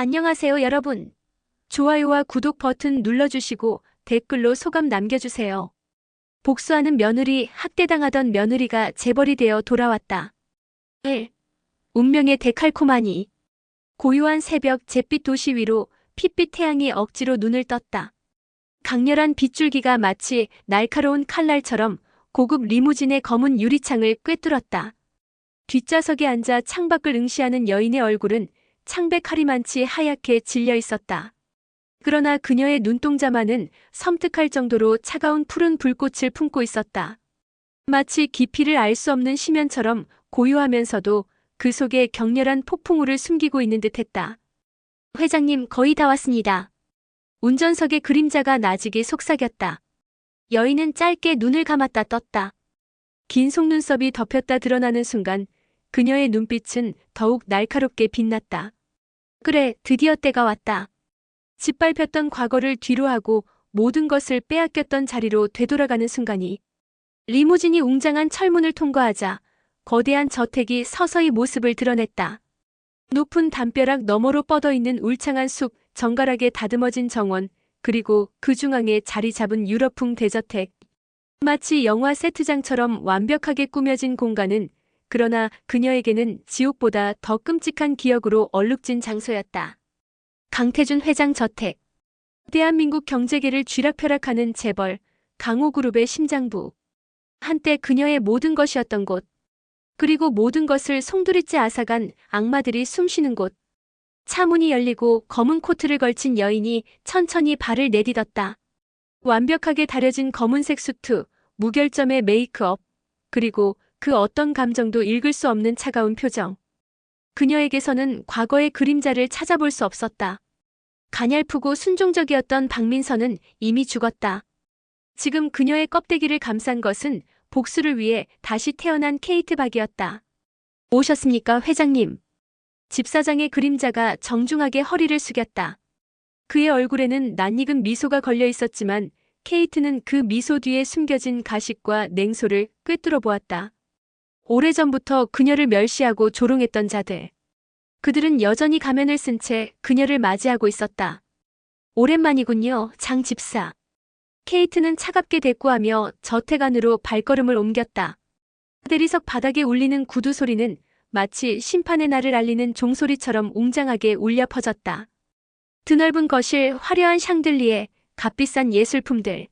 안녕하세요, 여러분. 좋아요와 구독 버튼 눌러주시고 댓글로 소감 남겨주세요. 복수하는 며느리, 학대당하던 며느리가 재벌이 되어 돌아왔다. 1. 운명의 데칼코마니. 고요한 새벽 잿빛 도시 위로 핏빛 태양이 억지로 눈을 떴다. 강렬한 빗줄기가 마치 날카로운 칼날처럼 고급 리무진의 검은 유리창을 꿰뚫었다. 뒷좌석에 앉아 창밖을 응시하는 여인의 얼굴은 창백하리 많지 하얗게 질려 있었다. 그러나 그녀의 눈동자만은 섬뜩할 정도로 차가운 푸른 불꽃을 품고 있었다. 마치 깊이를 알 수 없는 심연처럼 고요하면서도 그 속에 격렬한 폭풍우를 숨기고 있는 듯했다. 회장님, 거의 다 왔습니다. 운전석의 그림자가 나직이 속삭였다. 여인은 짧게 눈을 감았다 떴다. 긴 속눈썹이 덮였다 드러나는 순간 그녀의 눈빛은 더욱 날카롭게 빛났다. 그래, 드디어 때가 왔다. 짓밟혔던 과거를 뒤로하고 모든 것을 빼앗겼던 자리로 되돌아가는 순간이 리무진이 웅장한 철문을 통과하자 거대한 저택이 서서히 모습을 드러냈다. 높은 담벼락 너머로 뻗어있는 울창한 숲, 정갈하게 다듬어진 정원, 그리고 그 중앙에 자리 잡은 유럽풍 대저택. 마치 영화 세트장처럼 완벽하게 꾸며진 공간은 그러나 그녀에게는 지옥보다 더 끔찍한 기억으로 얼룩진 장소였다. 강태준 회장 저택. 대한민국 경제계를 쥐락펴락하는 재벌, 강호그룹의 심장부. 한때 그녀의 모든 것이었던 곳. 그리고 모든 것을 송두리째 앗아간 악마들이 숨쉬는 곳. 차 문이 열리고 검은 코트를 걸친 여인이 천천히 발을 내딛었다. 완벽하게 다려진 검은색 수트, 무결점의 메이크업, 그리고 그 어떤 감정도 읽을 수 없는 차가운 표정. 그녀에게서는 과거의 그림자를 찾아볼 수 없었다. 가냘프고 순종적이었던 박민서는 이미 죽었다. 지금 그녀의 껍데기를 감싼 것은 복수를 위해 다시 태어난 케이트 박이었다. 오셨습니까, 회장님? 집사장의 그림자가 정중하게 허리를 숙였다. 그의 얼굴에는 낯익은 미소가 걸려 있었지만 케이트는 그 미소 뒤에 숨겨진 가식과 냉소를 꿰뚫어 보았다. 오래전부터 그녀를 멸시하고 조롱했던 자들. 그들은 여전히 가면을 쓴 채 그녀를 맞이하고 있었다. 오랜만이군요, 장 집사. 케이트는 차갑게 대꾸하며 저택 안으로 발걸음을 옮겼다. 대리석 바닥에 울리는 구두 소리는 마치 심판의 날을 알리는 종소리처럼 웅장하게 울려 퍼졌다. 드넓은 거실, 화려한 샹들리에, 값비싼 예술품들.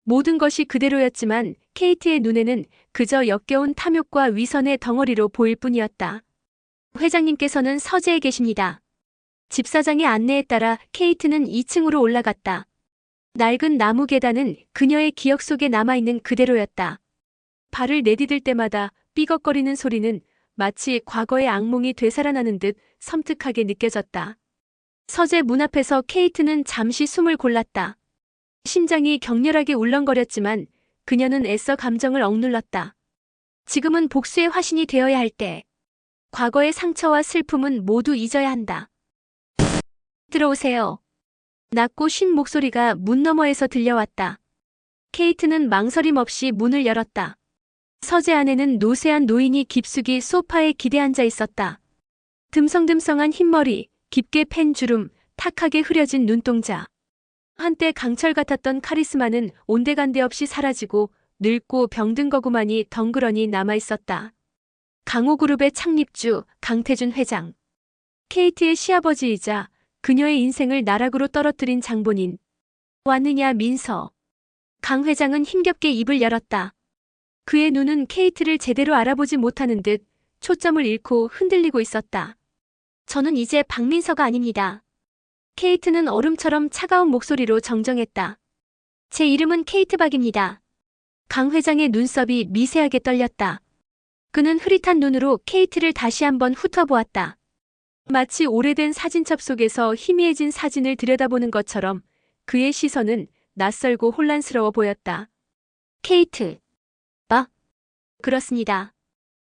모든 것이 그대로였지만 케이트의 눈에는 그저 역겨운 탐욕과 위선의 덩어리로 보일 뿐이었다. 회장님께서는 서재에 계십니다. 집사장의 안내에 따라 케이트는 2층으로 올라갔다. 낡은 나무 계단은 그녀의 기억 속에 남아있는 그대로였다. 발을 내디딜 때마다 삐걱거리는 소리는 마치 과거의 악몽이 되살아나는 듯 섬뜩하게 느껴졌다. 서재 문 앞에서 케이트는 잠시 숨을 골랐다. 심장이 격렬하게 울렁거렸지만 그녀는 애써 감정을 억눌렀다. 지금은 복수의 화신이 되어야 할 때. 과거의 상처와 슬픔은 모두 잊어야 한다. 들어오세요. 낮고 쉰 목소리가 문 너머에서 들려왔다. 케이트는 망설임 없이 문을 열었다. 서재 안에는 노쇠한 노인이 깊숙이 소파에 기대앉아 있었다. 듬성듬성한 흰머리, 깊게 팬 주름, 탁하게 흐려진 눈동자. 한때 강철 같았던 카리스마는 온데간데 없이 사라지고 늙고 병든 거구만이 덩그러니 남아있었다. 강호그룹의 창립주 강태준 회장. 케이트의 시아버지이자 그녀의 인생을 나락으로 떨어뜨린 장본인. 왔느냐, 민서. 강 회장은 힘겹게 입을 열었다. 그의 눈은 케이트를 제대로 알아보지 못하는 듯 초점을 잃고 흔들리고 있었다. 저는 이제 박민서가 아닙니다. 케이트는 얼음처럼 차가운 목소리로 정정했다. 제 이름은 케이트 박입니다. 강 회장의 눈썹이 미세하게 떨렸다. 그는 흐릿한 눈으로 케이트를 다시 한번 훑어보았다. 마치 오래된 사진첩 속에서 희미해진 사진을 들여다보는 것처럼 그의 시선은 낯설고 혼란스러워 보였다. 케이트. 그렇습니다.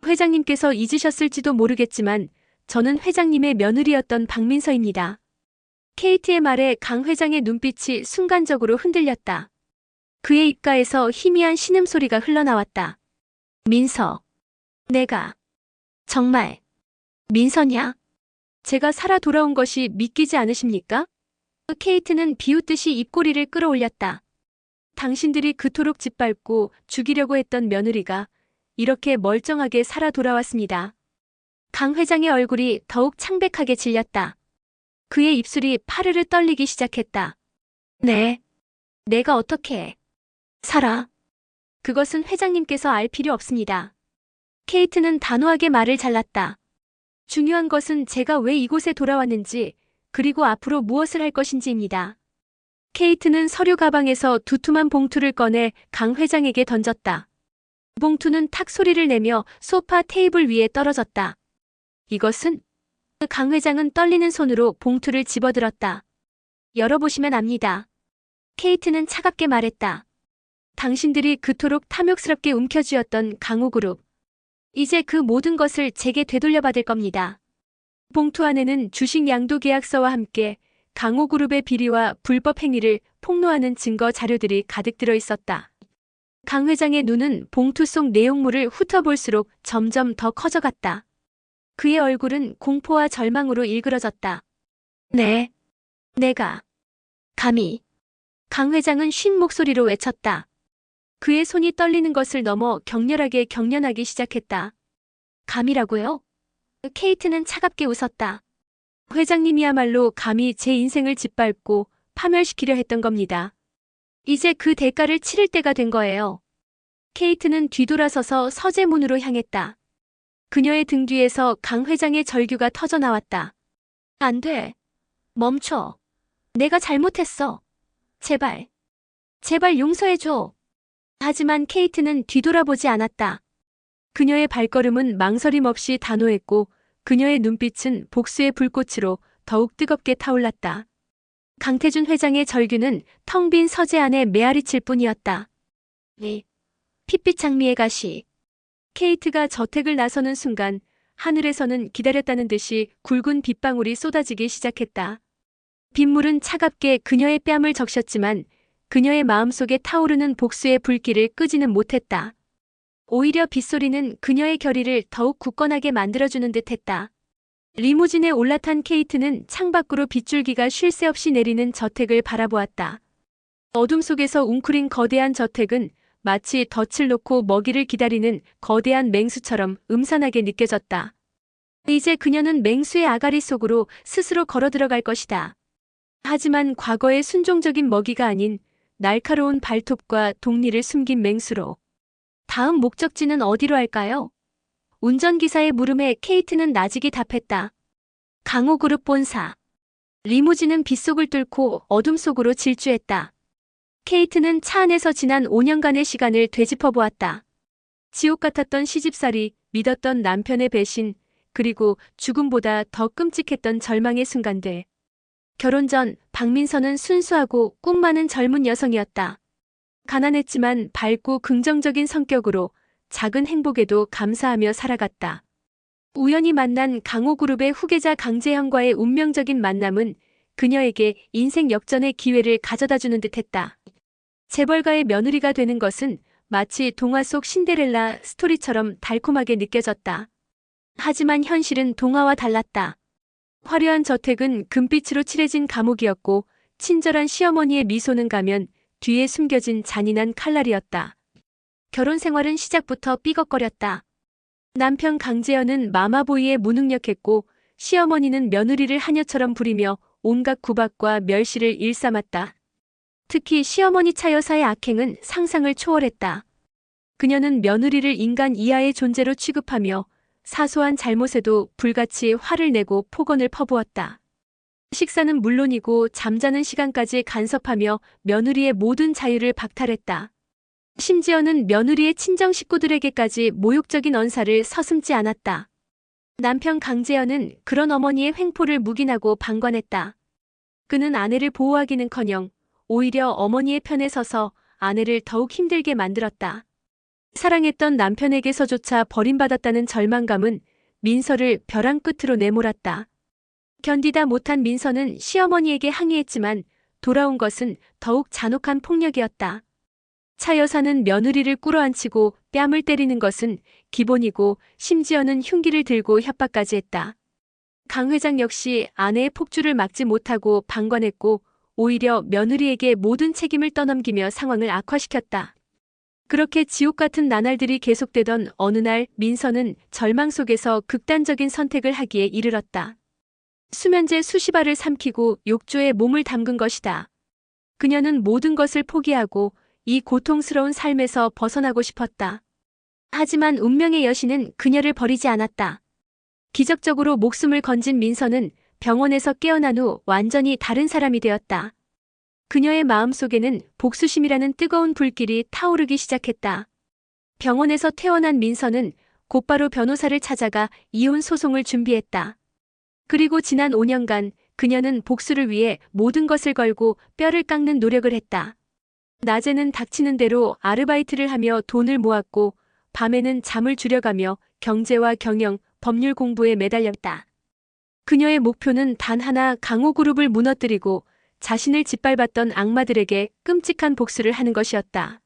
회장님께서 잊으셨을지도 모르겠지만 저는 회장님의 며느리였던 박민서입니다. 케이트의 말에 강 회장의 눈빛이 순간적으로 흔들렸다. 그의 입가에서 희미한 신음소리가 흘러나왔다. 민서. 내가. 정말. 민서냐? 제가 살아 돌아온 것이 믿기지 않으십니까? 케이트는 비웃듯이 입꼬리를 끌어올렸다. 당신들이 그토록 짓밟고 죽이려고 했던 며느리가 이렇게 멀쩡하게 살아 돌아왔습니다. 강 회장의 얼굴이 더욱 창백하게 질렸다. 그의 입술이 파르르 떨리기 시작했다. 네. 내가 어떻게 살아? 그것은 회장님께서 알 필요 없습니다. 케이트는 단호하게 말을 잘랐다. 중요한 것은 제가 왜 이곳에 돌아왔는지, 그리고 앞으로 무엇을 할 것인지입니다. 케이트는 서류 가방에서 두툼한 봉투를 꺼내 강 회장에게 던졌다. 봉투는 탁 소리를 내며 소파 테이블 위에 떨어졌다. 이것은? 강 회장은 떨리는 손으로 봉투를 집어들었다. 열어보시면 압니다. 케이트는 차갑게 말했다. 당신들이 그토록 탐욕스럽게 움켜쥐었던 강호그룹. 이제 그 모든 것을 제게 되돌려받을 겁니다. 봉투 안에는 주식 양도 계약서와 함께 강호그룹의 비리와 불법 행위를 폭로하는 증거 자료들이 가득 들어 있었다. 강 회장의 눈은 봉투 속 내용물을 훑어볼수록 점점 더 커져갔다. 그의 얼굴은 공포와 절망으로 일그러졌다. 네. 내가. 감히. 강 회장은 쉰 목소리로 외쳤다. 그의 손이 떨리는 것을 넘어 격렬하게 경련하기 시작했다. 감이라고요? 케이트는 차갑게 웃었다. 회장님이야말로 감히 제 인생을 짓밟고 파멸시키려 했던 겁니다. 이제 그 대가를 치를 때가 된 거예요. 케이트는 뒤돌아서서 서재문으로 향했다. 그녀의 등 뒤에서 강 회장의 절규가 터져나왔다. 안 돼. 멈춰. 내가 잘못했어. 제발. 제발 용서해줘. 하지만 케이트는 뒤돌아보지 않았다. 그녀의 발걸음은 망설임 없이 단호했고 그녀의 눈빛은 복수의 불꽃으로 더욱 뜨겁게 타올랐다. 강태준 회장의 절규는 텅 빈 서재 안에 메아리칠 뿐이었다. 핏빛 장미의 가시. 케이트가 저택을 나서는 순간 하늘에서는 기다렸다는 듯이 굵은 빗방울이 쏟아지기 시작했다. 빗물은 차갑게 그녀의 뺨을 적셨지만 그녀의 마음속에 타오르는 복수의 불길을 끄지는 못했다. 오히려 빗소리는 그녀의 결의를 더욱 굳건하게 만들어주는 듯했다. 리무진에 올라탄 케이트는 창밖으로 빗줄기가 쉴 새 없이 내리는 저택을 바라보았다. 어둠 속에서 웅크린 거대한 저택은 마치 덫을 놓고 먹이를 기다리는 거대한 맹수처럼 음산하게 느껴졌다. 이제 그녀는 맹수의 아가리 속으로 스스로 걸어 들어갈 것이다. 하지만 과거의 순종적인 먹이가 아닌 날카로운 발톱과 독리를 숨긴 맹수로. 다음 목적지는 어디로 할까요? 운전기사의 물음에 케이트는 나직이 답했다. 강호그룹 본사. 리무진은 빗속을 뚫고 어둠 속으로 질주했다. 케이트는 차 안에서 지난 5년간의 시간을 되짚어 보았다. 지옥 같았던 시집살이, 믿었던 남편의 배신, 그리고 죽음보다 더 끔찍했던 절망의 순간들. 결혼 전 박민서는 순수하고 꿈 많은 젊은 여성이었다. 가난했지만 밝고 긍정적인 성격으로 작은 행복에도 감사하며 살아갔다. 우연히 만난 강호그룹의 후계자 강재현과의 운명적인 만남은 그녀에게 인생 역전의 기회를 가져다주는 듯했다. 재벌가의 며느리가 되는 것은 마치 동화 속 신데렐라 스토리처럼 달콤하게 느껴졌다. 하지만 현실은 동화와 달랐다. 화려한 저택은 금빛으로 칠해진 감옥이었고 친절한 시어머니의 미소는 가면 뒤에 숨겨진 잔인한 칼날이었다. 결혼 생활은 시작부터 삐걱거렸다. 남편 강재현은 마마보이에 무능력했고 시어머니는 며느리를 하녀처럼 부리며 온갖 구박과 멸시를 일삼았다. 특히 시어머니 차 여사의 악행은 상상을 초월했다. 그녀는 며느리를 인간 이하의 존재로 취급하며 사소한 잘못에도 불같이 화를 내고 폭언을 퍼부었다. 식사는 물론이고 잠자는 시간까지 간섭하며 며느리의 모든 자유를 박탈했다. 심지어는 며느리의 친정 식구들에게까지 모욕적인 언사를 서슴지 않았다. 남편 강재현은 그런 어머니의 횡포를 묵인하고 방관했다. 그는 아내를 보호하기는커녕 오히려 어머니의 편에 서서 아내를 더욱 힘들게 만들었다. 사랑했던 남편에게서조차 버림받았다는 절망감은 민서를 벼랑 끝으로 내몰았다. 견디다 못한 민서는 시어머니에게 항의했지만 돌아온 것은 더욱 잔혹한 폭력이었다. 차 여사는 며느리를 꿇어앉히고 뺨을 때리는 것은 기본이고 심지어는 흉기를 들고 협박까지 했다. 강 회장 역시 아내의 폭주를 막지 못하고 방관했고 오히려 며느리에게 모든 책임을 떠넘기며 상황을 악화시켰다. 그렇게 지옥 같은 나날들이 계속되던 어느 날 민서는 절망 속에서 극단적인 선택을 하기에 이르렀다. 수면제 수십 알을 삼키고 욕조에 몸을 담근 것이다. 그녀는 모든 것을 포기하고 이 고통스러운 삶에서 벗어나고 싶었다. 하지만 운명의 여신은 그녀를 버리지 않았다. 기적적으로 목숨을 건진 민서는 병원에서 깨어난 후 완전히 다른 사람이 되었다. 그녀의 마음속에는 복수심이라는 뜨거운 불길이 타오르기 시작했다. 병원에서 퇴원한 민서는 곧바로 변호사를 찾아가 이혼 소송을 준비했다. 그리고 지난 5년간 그녀는 복수를 위해 모든 것을 걸고 뼈를 깎는 노력을 했다. 낮에는 닥치는 대로 아르바이트를 하며 돈을 모았고 밤에는 잠을 줄여가며 경제와 경영, 법률 공부에 매달렸다. 그녀의 목표는 단 하나, 강호그룹을 무너뜨리고 자신을 짓밟았던 악마들에게 끔찍한 복수를 하는 것이었다.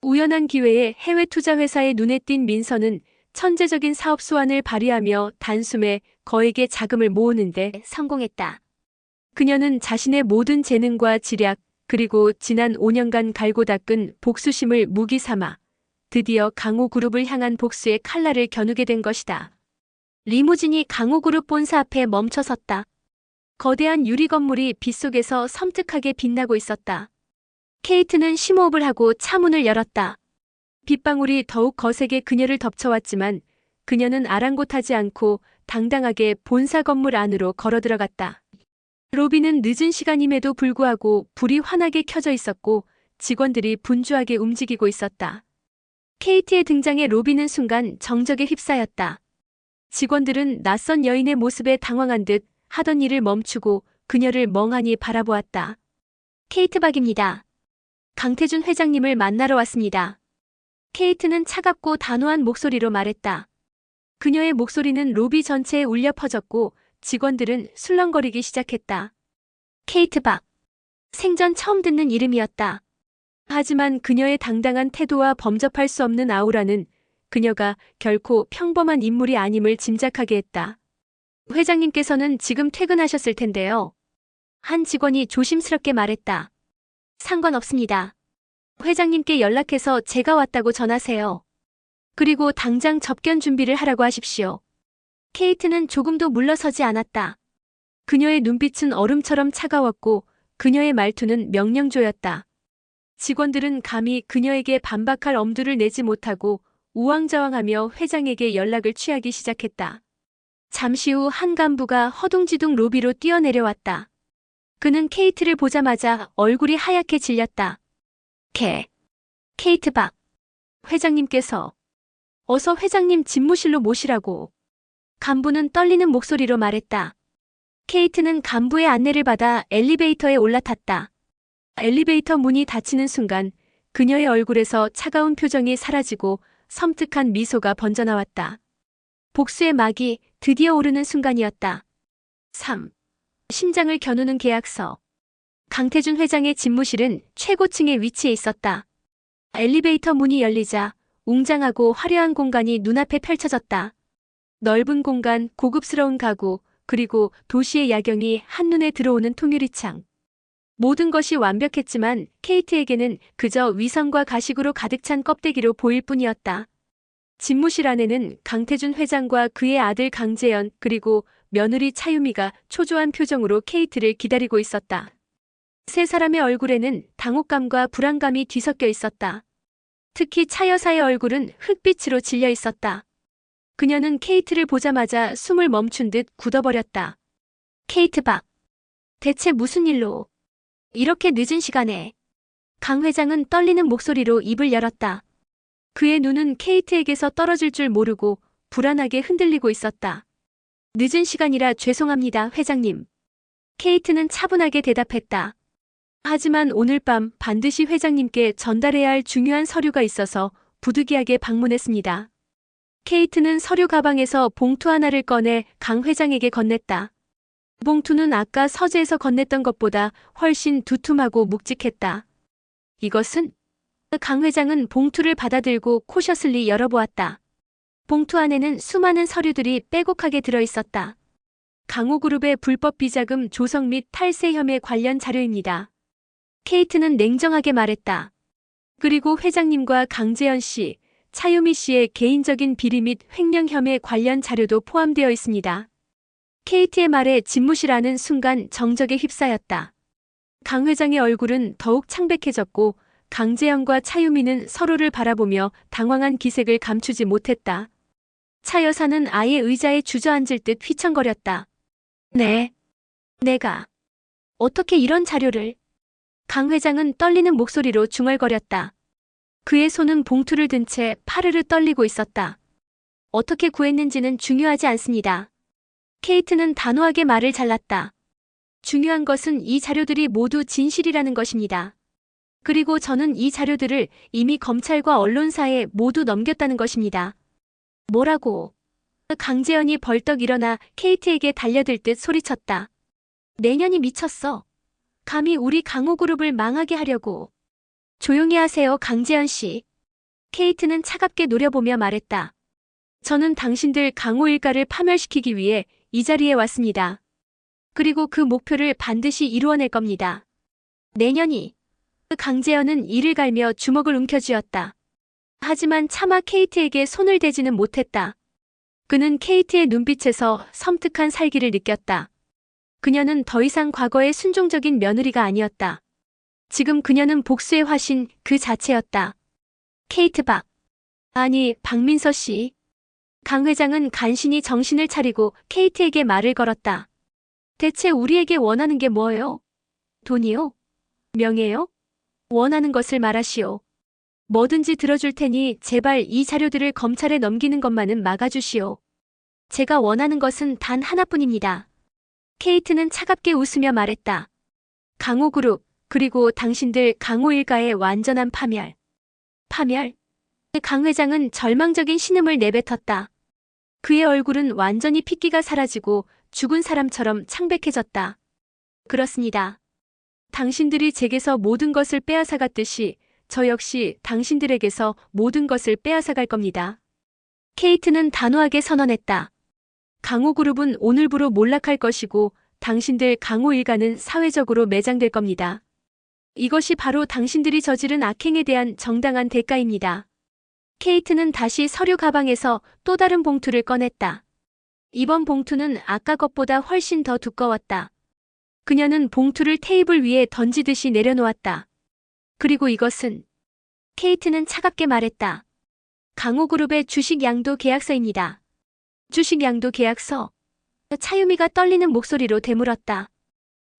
우연한 기회에 해외 투자 회사의 눈에 띈 민서는 천재적인 사업 수완을 발휘하며 단숨에 거액의 자금을 모으는 데 성공했다. 그녀는 자신의 모든 재능과 지략, 그리고 지난 5년간 갈고 닦은 복수심을 무기 삼아 드디어 강호그룹을 향한 복수의 칼날을 겨누게 된 것이다. 리무진이 강호그룹 본사 앞에 멈춰섰다. 거대한 유리 건물이 빛 속에서 섬뜩하게 빛나고 있었다. 케이트는 심호흡을 하고 차문을 열었다. 빗방울이 더욱 거세게 그녀를 덮쳐왔지만 그녀는 아랑곳하지 않고 당당하게 본사 건물 안으로 걸어 들어갔다. 로비는 늦은 시간임에도 불구하고 불이 환하게 켜져 있었고 직원들이 분주하게 움직이고 있었다. 케이트의 등장에 로비는 순간 정적에 휩싸였다. 직원들은 낯선 여인의 모습에 당황한 듯 하던 일을 멈추고 그녀를 멍하니 바라보았다. 케이트 박입니다. 강태준 회장님을 만나러 왔습니다. 케이트는 차갑고 단호한 목소리로 말했다. 그녀의 목소리는 로비 전체에 울려 퍼졌고 직원들은 술렁거리기 시작했다. 케이트 박. 생전 처음 듣는 이름이었다. 하지만 그녀의 당당한 태도와 범접할 수 없는 아우라는 그녀가 결코 평범한 인물이 아님을 짐작하게 했다. 회장님께서는 지금 퇴근하셨을 텐데요. 한 직원이 조심스럽게 말했다. 상관없습니다. 회장님께 연락해서 제가 왔다고 전하세요. 그리고 당장 접견 준비를 하라고 하십시오. 케이트는 조금도 물러서지 않았다. 그녀의 눈빛은 얼음처럼 차가웠고 그녀의 말투는 명령조였다. 직원들은 감히 그녀에게 반박할 엄두를 내지 못하고 우왕좌왕하며 회장에게 연락을 취하기 시작했다. 잠시 후 한 간부가 허둥지둥 로비로 뛰어내려왔다. 그는 케이트를 보자마자 얼굴이 하얗게 질렸다. 케이트 박. 회장님께서. 어서 회장님 집무실로 모시라고. 간부는 떨리는 목소리로 말했다. 케이트는 간부의 안내를 받아 엘리베이터에 올라탔다. 엘리베이터 문이 닫히는 순간 그녀의 얼굴에서 차가운 표정이 사라지고 섬뜩한 미소가 번져나왔다. 복수의 막이 드디어 오르는 순간이었다. 3. 심장을 겨누는 계약서. 강태준 회장의 집무실은 최고층에 위치해 있었다. 엘리베이터 문이 열리자 웅장하고 화려한 공간이 눈앞에 펼쳐졌다. 넓은 공간, 고급스러운 가구, 그리고 도시의 야경이 한눈에 들어오는 통유리창. 모든 것이 완벽했지만 케이트에게는 그저 위선과 가식으로 가득 찬 껍데기로 보일 뿐이었다. 집무실 안에는 강태준 회장과 그의 아들 강재현 그리고 며느리 차유미가 초조한 표정으로 케이트를 기다리고 있었다. 세 사람의 얼굴에는 당혹감과 불안감이 뒤섞여 있었다. 특히 차 여사의 얼굴은 흙빛으로 질려 있었다. 그녀는 케이트를 보자마자 숨을 멈춘 듯 굳어버렸다. 케이트 박. 대체 무슨 일로? 이렇게 늦은 시간에. 강 회장은 떨리는 목소리로 입을 열었다. 그의 눈은 케이트에게서 떨어질 줄 모르고 불안하게 흔들리고 있었다. 늦은 시간이라 죄송합니다, 회장님. 케이트는 차분하게 대답했다. 하지만 오늘 밤 반드시 회장님께 전달해야 할 중요한 서류가 있어서 부득이하게 방문했습니다. 케이트는 서류 가방에서 봉투 하나를 꺼내 강 회장에게 건넸다. 봉투는 아까 서재에서 건넸던 것보다 훨씬 두툼하고 묵직했다. 이것은? 강 회장은 봉투를 받아들고 코셔슬리 열어보았다. 봉투 안에는 수많은 서류들이 빼곡하게 들어있었다. 강호그룹의 불법 비자금 조성 및 탈세 혐의 관련 자료입니다. 케이트는 냉정하게 말했다. 그리고 회장님과 강재현 씨, 차유미 씨의 개인적인 비리 및 횡령 혐의 관련 자료도 포함되어 있습니다. 케이트의 말에 집무실하는 순간 정적에 휩싸였다. 강 회장의 얼굴은 더욱 창백해졌고 강재현과 차유미는 서로를 바라보며 당황한 기색을 감추지 못했다. 차 여사는 아예 의자에 주저앉을 듯 휘청거렸다. 네. 내가 어떻게 이런 자료를? 강 회장은 떨리는 목소리로 중얼거렸다. 그의 손은 봉투를 든 채 파르르 떨리고 있었다. 어떻게 구했는지는 중요하지 않습니다. 케이트는 단호하게 말을 잘랐다. 중요한 것은 이 자료들이 모두 진실이라는 것입니다. 그리고 저는 이 자료들을 이미 검찰과 언론사에 모두 넘겼다는 것입니다. 뭐라고? 강재현이 벌떡 일어나 케이트에게 달려들 듯 소리쳤다. 내년이 미쳤어. 감히 우리 강호그룹을 망하게 하려고. 조용히 하세요, 강재현 씨. 케이트는 차갑게 노려보며 말했다. 저는 당신들 강호 일가를 파멸시키기 위해 이 자리에 왔습니다. 그리고 그 목표를 반드시 이루어낼 겁니다. 내년이. 강재현은 이를 갈며 주먹을 움켜쥐었다. 하지만 차마 케이트에게 손을 대지는 못했다. 그는 케이트의 눈빛에서 섬뜩한 살기를 느꼈다. 그녀는 더 이상 과거의 순종적인 며느리가 아니었다. 지금 그녀는 복수의 화신 그 자체였다. 케이트 박. 아니, 박민서 씨. 강 회장은 간신히 정신을 차리고 케이트에게 말을 걸었다. 대체 우리에게 원하는 게 뭐예요? 돈이요? 명예요? 원하는 것을 말하시오. 뭐든지 들어줄 테니 제발 이 자료들을 검찰에 넘기는 것만은 막아주시오. 제가 원하는 것은 단 하나뿐입니다. 케이트는 차갑게 웃으며 말했다. 강호그룹, 그리고 당신들 강호 일가의 완전한 파멸. 파멸? 강 회장은 절망적인 신음을 내뱉었다. 그의 얼굴은 완전히 핏기가 사라지고 죽은 사람처럼 창백해졌다. 그렇습니다. 당신들이 제게서 모든 것을 빼앗아갔듯이 저 역시 당신들에게서 모든 것을 빼앗아갈 겁니다. 케이트는 단호하게 선언했다. 강호그룹은 오늘부로 몰락할 것이고 당신들 강호 일가는 사회적으로 매장될 겁니다. 이것이 바로 당신들이 저지른 악행에 대한 정당한 대가입니다. 케이트는 다시 서류 가방에서 또 다른 봉투를 꺼냈다. 이번 봉투는 아까 것보다 훨씬 더 두꺼웠다. 그녀는 봉투를 테이블 위에 던지듯이 내려놓았다. 그리고 이것은? 케이트는 차갑게 말했다. 강호그룹의 주식 양도 계약서입니다. 주식 양도 계약서? 차유미가 떨리는 목소리로 되물었다.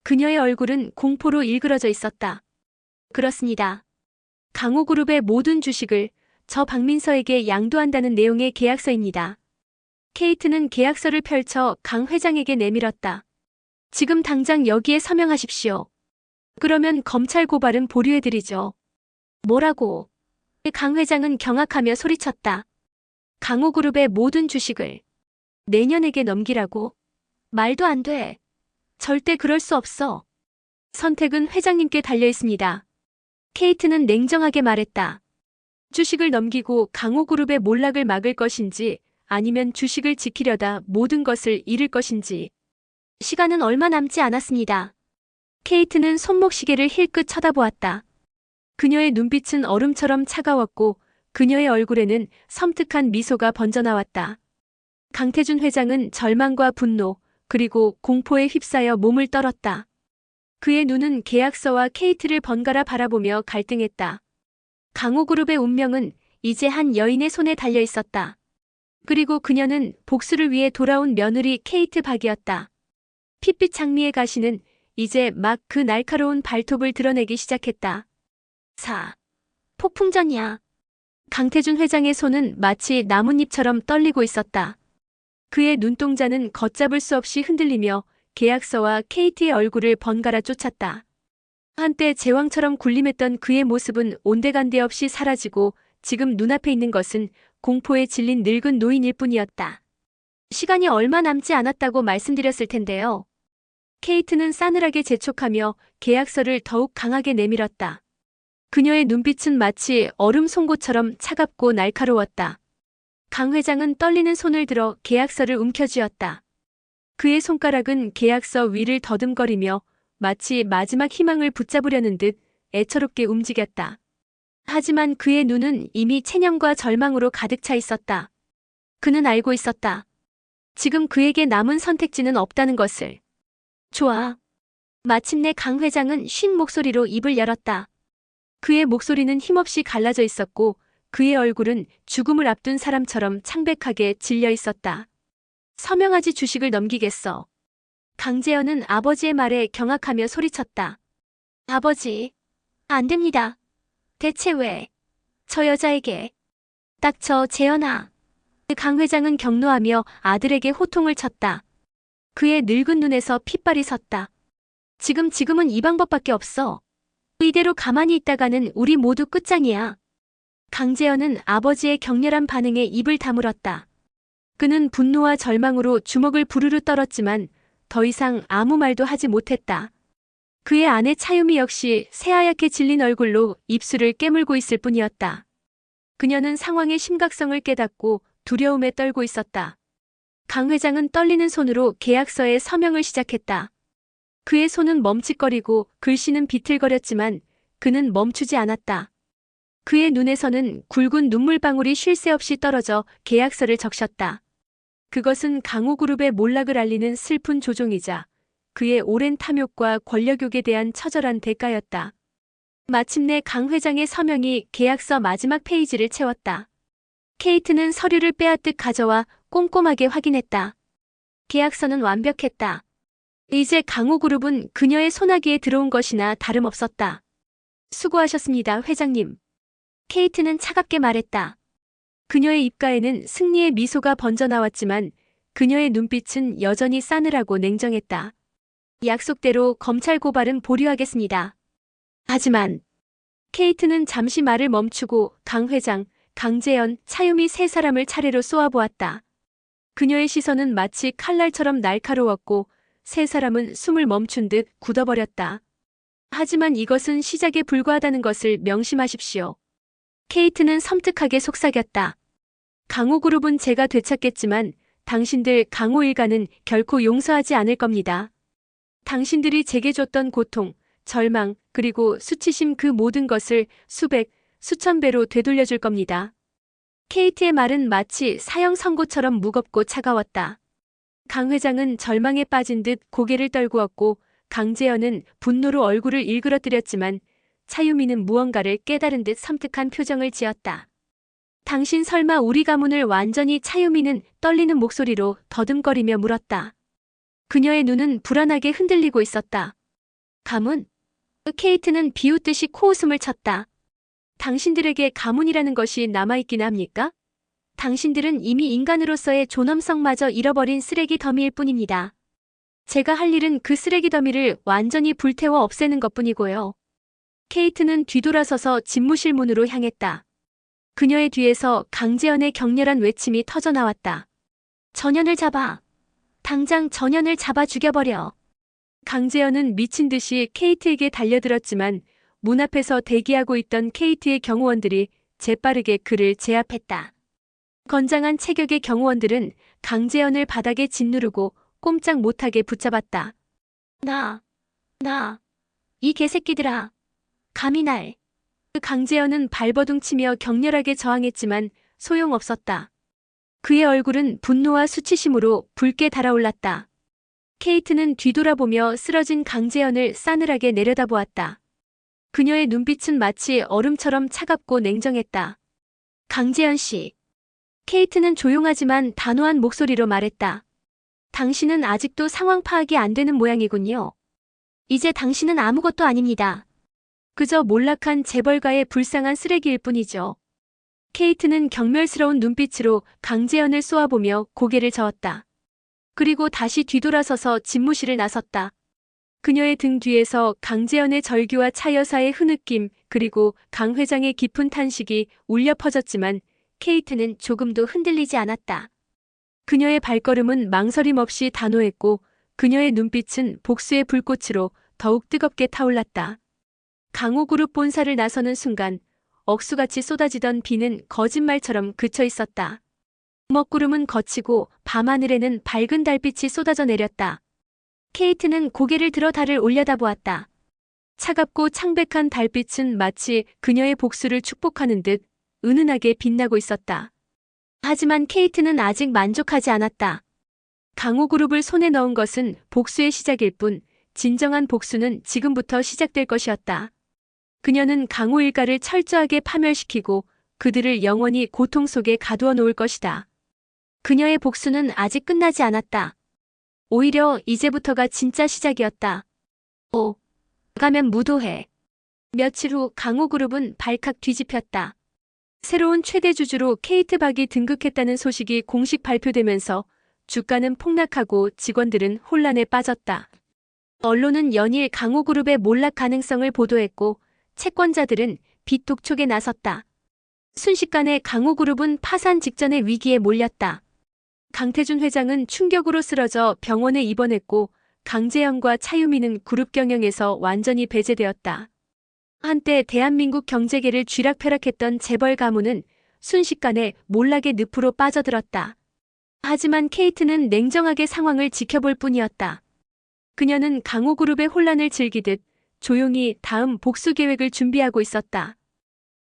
그녀의 얼굴은 공포로 일그러져 있었다. 그렇습니다. 강호그룹의 모든 주식을 저 박민서에게 양도한다는 내용의 계약서입니다. 케이트는 계약서를 펼쳐 강 회장에게 내밀었다. 지금 당장 여기에 서명하십시오. 그러면 검찰 고발은 보류해드리죠. 뭐라고? 강 회장은 경악하며 소리쳤다. 강호그룹의 모든 주식을 내년에게 넘기라고? 말도 안 돼. 절대 그럴 수 없어. 선택은 회장님께 달려 있습니다. 케이트는 냉정하게 말했다. 주식을 넘기고 강호그룹의 몰락을 막을 것인지 아니면 주식을 지키려다 모든 것을 잃을 것인지. 시간은 얼마 남지 않았습니다. 케이트는 손목시계를 힐끗 쳐다보았다. 그녀의 눈빛은 얼음처럼 차가웠고 그녀의 얼굴에는 섬뜩한 미소가 번져나왔다. 강태준 회장은 절망과 분노 그리고 공포에 휩싸여 몸을 떨었다. 그의 눈은 계약서와 케이트를 번갈아 바라보며 갈등했다. 강호그룹의 운명은 이제 한 여인의 손에 달려 있었다. 그리고 그녀는 복수를 위해 돌아온 며느리 케이트 박이었다. 핏빛 장미의 가시는 이제 막 그 날카로운 발톱을 드러내기 시작했다. 폭풍전이야. 강태준 회장의 손은 마치 나뭇잎처럼 떨리고 있었다. 그의 눈동자는 걷잡을 수 없이 흔들리며 계약서와 케이트의 얼굴을 번갈아 쫓았다. 한때 제왕처럼 군림했던 그의 모습은 온데간데 없이 사라지고 지금 눈앞에 있는 것은 공포에 질린 늙은 노인일 뿐이었다. 시간이 얼마 남지 않았다고 말씀드렸을 텐데요. 케이트는 싸늘하게 재촉하며 계약서를 더욱 강하게 내밀었다. 그녀의 눈빛은 마치 얼음 송곳처럼 차갑고 날카로웠다. 강 회장은 떨리는 손을 들어 계약서를 움켜쥐었다. 그의 손가락은 계약서 위를 더듬거리며 마치 마지막 희망을 붙잡으려는 듯 애처롭게 움직였다. 하지만 그의 눈은 이미 체념과 절망으로 가득 차 있었다. 그는 알고 있었다. 지금 그에게 남은 선택지는 없다는 것을. 좋아. 마침내 강 회장은 쉰 목소리로 입을 열었다. 그의 목소리는 힘없이 갈라져 있었고 그의 얼굴은 죽음을 앞둔 사람처럼 창백하게 질려 있었다. 서명하지 주식을 넘기겠어. 강재현은 아버지의 말에 경악하며 소리쳤다. 아버지, 안 됩니다. 대체 왜? 저 여자에게. 닥쳐, 재현아. 강 회장은 격노하며 아들에게 호통을 쳤다. 그의 늙은 눈에서 핏발이 섰다. 지금은 이 방법밖에 없어. 이대로 가만히 있다가는 우리 모두 끝장이야. 강재현은 아버지의 격렬한 반응에 입을 다물었다. 그는 분노와 절망으로 주먹을 부르르 떨었지만 더 이상 아무 말도 하지 못했다. 그의 아내 차유미 역시 새하얗게 질린 얼굴로 입술을 깨물고 있을 뿐이었다. 그녀는 상황의 심각성을 깨닫고 두려움에 떨고 있었다. 강 회장은 떨리는 손으로 계약서에 서명을 시작했다. 그의 손은 멈칫거리고 글씨는 비틀거렸지만 그는 멈추지 않았다. 그의 눈에서는 굵은 눈물방울이 쉴 새 없이 떨어져 계약서를 적셨다. 그것은 강호그룹의 몰락을 알리는 슬픈 조종이자 그의 오랜 탐욕과 권력욕에 대한 처절한 대가였다. 마침내 강 회장의 서명이 계약서 마지막 페이지를 채웠다. 케이트는 서류를 빼앗듯 가져와 꼼꼼하게 확인했다. 계약서는 완벽했다. 이제 강호그룹은 그녀의 손아귀에 들어온 것이나 다름없었다. 수고하셨습니다, 회장님. 케이트는 차갑게 말했다. 그녀의 입가에는 승리의 미소가 번져나왔지만 그녀의 눈빛은 여전히 싸늘하고 냉정했다. 약속대로 검찰 고발은 보류하겠습니다. 하지만 케이트는 잠시 말을 멈추고 강 회장, 강재현, 차유미 세 사람을 차례로 쏘아보았다. 그녀의 시선은 마치 칼날처럼 날카로웠고 세 사람은 숨을 멈춘 듯 굳어버렸다. 하지만 이것은 시작에 불과하다는 것을 명심하십시오. 케이트는 섬뜩하게 속삭였다. 강호그룹은 제가 되찾겠지만 당신들 강호 일가는 결코 용서하지 않을 겁니다. 당신들이 제게 줬던 고통, 절망, 그리고 수치심 그 모든 것을 수백, 수천 배로 되돌려줄 겁니다. 케이트의 말은 마치 사형 선고처럼 무겁고 차가웠다. 강 회장은 절망에 빠진 듯 고개를 떨구었고 강재현은 분노로 얼굴을 일그러뜨렸지만 차유미는 무언가를 깨달은 듯 섬뜩한 표정을 지었다. 당신 설마 우리 가문을 완전히 차유미는 떨리는 목소리로 더듬거리며 물었다. 그녀의 눈은 불안하게 흔들리고 있었다. 가문? 케이트는 비웃듯이 코웃음을 쳤다. 당신들에게 가문이라는 것이 남아있긴 합니까? 당신들은 이미 인간으로서의 존엄성마저 잃어버린 쓰레기 더미일 뿐입니다. 제가 할 일은 그 쓰레기 더미를 완전히 불태워 없애는 것뿐이고요. 케이트는 뒤돌아서서 집무실 문으로 향했다. 그녀의 뒤에서 강재현의 격렬한 외침이 터져나왔다. 전현을 잡아. 당장 전현을 잡아 죽여버려. 강재현은 미친 듯이 케이트에게 달려들었지만 문 앞에서 대기하고 있던 케이트의 경호원들이 재빠르게 그를 제압했다. 건장한 체격의 경호원들은 강재현을 바닥에 짓누르고 꼼짝 못하게 붙잡았다. 이 개새끼들아. 감히 날. 강재현은 발버둥치며 격렬하게 저항했지만 소용없었다. 그의 얼굴은 분노와 수치심으로 붉게 달아올랐다. 케이트는 뒤돌아보며 쓰러진 강재현을 싸늘하게 내려다보았다. 그녀의 눈빛은 마치 얼음처럼 차갑고 냉정했다. 강재현 씨. 케이트는 조용하지만 단호한 목소리로 말했다. 당신은 아직도 상황 파악이 안 되는 모양이군요. 이제 당신은 아무것도 아닙니다. 그저 몰락한 재벌가의 불쌍한 쓰레기일 뿐이죠. 케이트는 경멸스러운 눈빛으로 강재현을 쏘아보며 고개를 저었다. 그리고 다시 뒤돌아서서 집무실을 나섰다. 그녀의 등 뒤에서 강재현의 절규와 차 여사의 흐느낌 그리고 강 회장의 깊은 탄식이 울려 퍼졌지만 케이트는 조금도 흔들리지 않았다. 그녀의 발걸음은 망설임 없이 단호했고 그녀의 눈빛은 복수의 불꽃으로 더욱 뜨겁게 타올랐다. 강호그룹 본사를 나서는 순간 억수같이 쏟아지던 비는 거짓말처럼 그쳐 있었다. 먹구름은 거치고 밤하늘에는 밝은 달빛이 쏟아져 내렸다. 케이트는 고개를 들어 달을 올려다보았다. 차갑고 창백한 달빛은 마치 그녀의 복수를 축복하는 듯 은은하게 빛나고 있었다. 하지만 케이트는 아직 만족하지 않았다. 강호그룹을 손에 넣은 것은 복수의 시작일 뿐 진정한 복수는 지금부터 시작될 것이었다. 그녀는 강호 일가를 철저하게 파멸시키고 그들을 영원히 고통 속에 가두어 놓을 것이다. 그녀의 복수는 아직 끝나지 않았다. 오히려 이제부터가 진짜 시작이었다. 가면 무도회. 며칠 후 강호그룹은 발칵 뒤집혔다. 새로운 최대 주주로 케이트 박이 등극했다는 소식이 공식 발표되면서 주가는 폭락하고 직원들은 혼란에 빠졌다. 언론은 연일 강호그룹의 몰락 가능성을 보도했고 채권자들은 빚 독촉에 나섰다. 순식간에 강호그룹은 파산 직전의 위기에 몰렸다. 강태준 회장은 충격으로 쓰러져 병원에 입원했고 강재영과 차유미는 그룹 경영에서 완전히 배제되었다. 한때 대한민국 경제계를 쥐락펴락했던 재벌 가문은 순식간에 몰락의 늪으로 빠져들었다. 하지만 케이트는 냉정하게 상황을 지켜볼 뿐이었다. 그녀는 강호그룹의 혼란을 즐기듯 조용히 다음 복수 계획을 준비하고 있었다.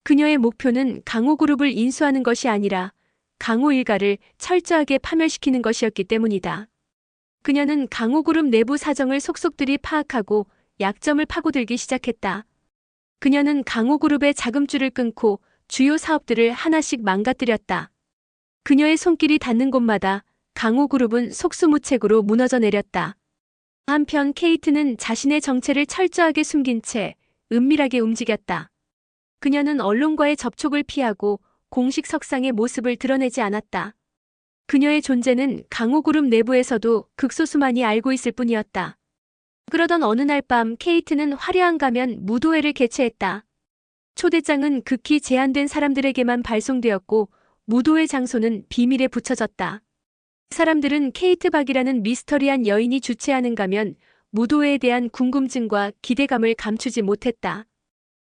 그녀의 목표는 강호그룹을 인수하는 것이 아니라 강호 일가를 철저하게 파멸시키는 것이었기 때문이다. 그녀는 강호그룹 내부 사정을 속속들이 파악하고 약점을 파고들기 시작했다. 그녀는 강호그룹의 자금줄을 끊고 주요 사업들을 하나씩 망가뜨렸다. 그녀의 손길이 닿는 곳마다 강호그룹은 속수무책으로 무너져 내렸다. 한편 케이트는 자신의 정체를 철저하게 숨긴 채 은밀하게 움직였다. 그녀는 언론과의 접촉을 피하고 공식 석상의 모습을 드러내지 않았다. 그녀의 존재는 강호그룹 내부에서도 극소수만이 알고 있을 뿐이었다. 그러던 어느 날 밤 케이트는 화려한 가면 무도회를 개최했다. 초대장은 극히 제한된 사람들에게만 발송되었고 무도회 장소는 비밀에 붙여졌다. 사람들은 케이트 박이라는 미스터리한 여인이 주최하는 가면 무도회에 대한 궁금증과 기대감을 감추지 못했다.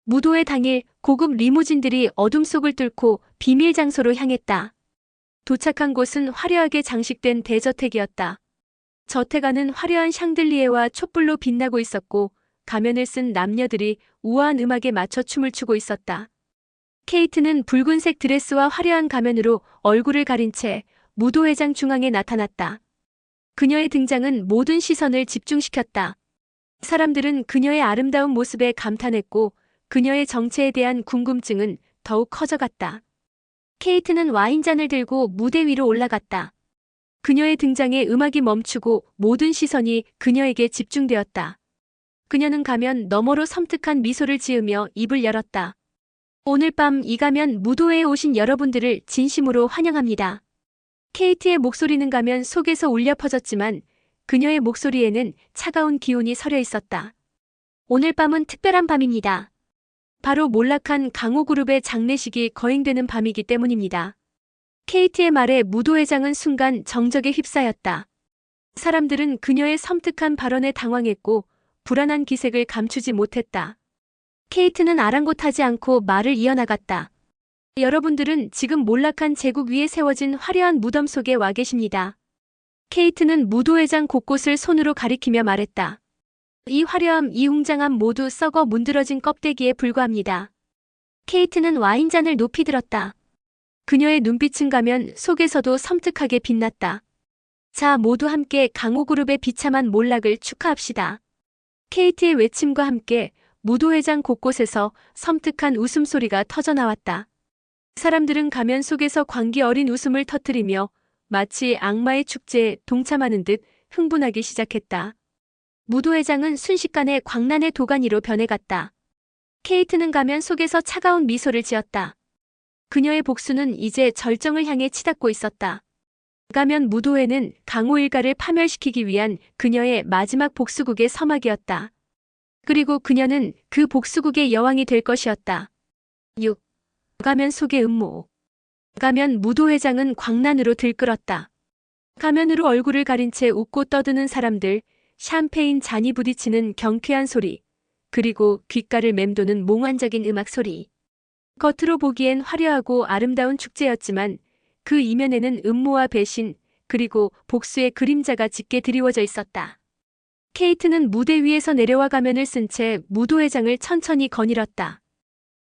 무도회 당일 고급 리무진들이 어둠 속을 뚫고 비밀 장소로 향했다. 도착한 곳은 화려하게 장식된 대저택이었다. 저택 안은 화려한 샹들리에와 촛불로 빛나고 있었고 가면을 쓴 남녀들이 우아한 음악에 맞춰 춤을 추고 있었다. 케이트는 붉은색 드레스와 화려한 가면으로 얼굴을 가린 채 무도회장 중앙에 나타났다. 그녀의 등장은 모든 시선을 집중시켰다. 사람들은 그녀의 아름다운 모습에 감탄했고 그녀의 정체에 대한 궁금증은 더욱 커져갔다. 케이트는 와인잔을 들고 무대 위로 올라갔다. 그녀의 등장에 음악이 멈추고 모든 시선이 그녀에게 집중되었다. 그녀는 가면 너머로 섬뜩한 미소를 지으며 입을 열었다. 오늘 밤 이 가면 무도회에 오신 여러분들을 진심으로 환영합니다. 케이트의 목소리는 가면 속에서 울려 퍼졌지만 그녀의 목소리에는 차가운 기운이 서려 있었다. 오늘 밤은 특별한 밤입니다. 바로 몰락한 강호그룹의 장례식이 거행되는 밤이기 때문입니다. 케이트의 말에 무도회장은 순간 정적에 휩싸였다. 사람들은 그녀의 섬뜩한 발언에 당황했고 불안한 기색을 감추지 못했다. 케이트는 아랑곳하지 않고 말을 이어나갔다. 여러분들은 지금 몰락한 제국 위에 세워진 화려한 무덤 속에 와 계십니다. 케이트는 무도회장 곳곳을 손으로 가리키며 말했다. 이 화려함, 이 웅장함 모두 썩어 문드러진 껍데기에 불과합니다. 케이트는 와인잔을 높이 들었다. 그녀의 눈빛은 가면 속에서도 섬뜩하게 빛났다. 자, 모두 함께 강호그룹의 비참한 몰락을 축하합시다. 케이트의 외침과 함께 무도회장 곳곳에서 섬뜩한 웃음소리가 터져나왔다. 사람들은 가면 속에서 광기 어린 웃음을 터뜨리며 마치 악마의 축제에 동참하는 듯 흥분하기 시작했다. 무도회장은 순식간에 광란의 도가니로 변해갔다. 케이트는 가면 속에서 차가운 미소를 지었다. 그녀의 복수는 이제 절정을 향해 치닫고 있었다. 가면 무도회는 강호 일가를 파멸시키기 위한 그녀의 마지막 복수국의 서막이었다. 그리고 그녀는 그 복수국의 여왕이 될 것이었다. 6. 가면 속의 음모. 가면 무도회장은 광란으로 들끓었다. 가면으로 얼굴을 가린 채 웃고 떠드는 사람들, 샴페인 잔이 부딪히는 경쾌한 소리, 그리고 귓가를 맴도는 몽환적인 음악 소리. 겉으로 보기엔 화려하고 아름다운 축제였지만 그 이면에는 음모와 배신, 그리고 복수의 그림자가 짙게 드리워져 있었다. 케이트는 무대 위에서 내려와 가면을 쓴 채 무도회장을 천천히 거닐었다.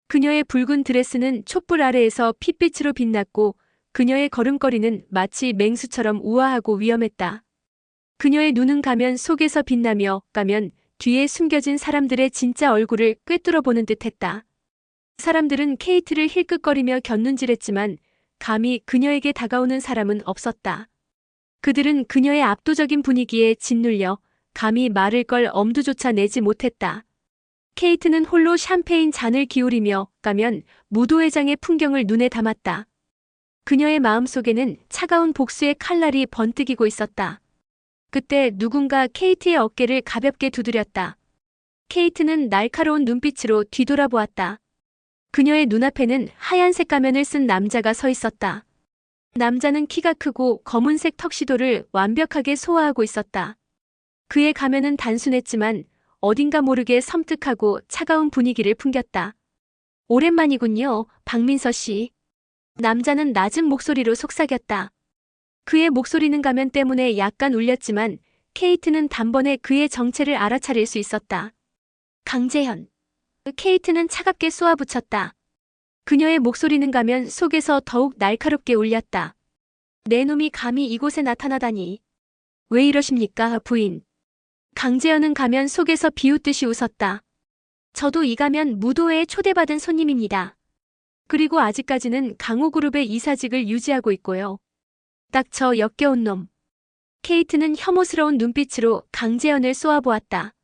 그녀의 붉은 드레스는 촛불 아래에서 핏빛으로 빛났고 그녀의 걸음걸이는 마치 맹수처럼 우아하고 위험했다. 그녀의 눈은 가면 속에서 빛나며 가면 뒤에 숨겨진 사람들의 진짜 얼굴을 꿰뚫어 보는 듯했다. 사람들은 케이트를 힐끗거리며 곁눈질했지만 감히 그녀에게 다가오는 사람은 없었다. 그들은 그녀의 압도적인 분위기에 짓눌려 감히 말을 걸 엄두조차 내지 못했다. 케이트는 홀로 샴페인 잔을 기울이며 가면 무도회장의 풍경을 눈에 담았다. 그녀의 마음속에는 차가운 복수의 칼날이 번뜩이고 있었다. 그때 누군가 케이트의 어깨를 가볍게 두드렸다. 케이트는 날카로운 눈빛으로 뒤돌아보았다. 그녀의 눈앞에는 하얀색 가면을 쓴 남자가 서 있었다. 남자는 키가 크고 검은색 턱시도를 완벽하게 소화하고 있었다. 그의 가면은 단순했지만 어딘가 모르게 섬뜩하고 차가운 분위기를 풍겼다. 오랜만이군요, 박민서 씨. 남자는 낮은 목소리로 속삭였다. 그의 목소리는 가면 때문에 약간 울렸지만 케이트는 단번에 그의 정체를 알아차릴 수 있었다. 강재현. 케이트는 차갑게 쏘아붙였다. 그녀의 목소리는 가면 속에서 더욱 날카롭게 울렸다. 내 놈이 감히 이곳에 나타나다니. 왜 이러십니까, 부인? 강재현은 가면 속에서 비웃듯이 웃었다. 저도 이 가면 무도회에 초대받은 손님입니다. 그리고 아직까지는 강호그룹의 이사직을 유지하고 있고요. 딱 저 역겨운 놈. 케이트는 혐오스러운 눈빛으로 강재현을 쏘아보았다.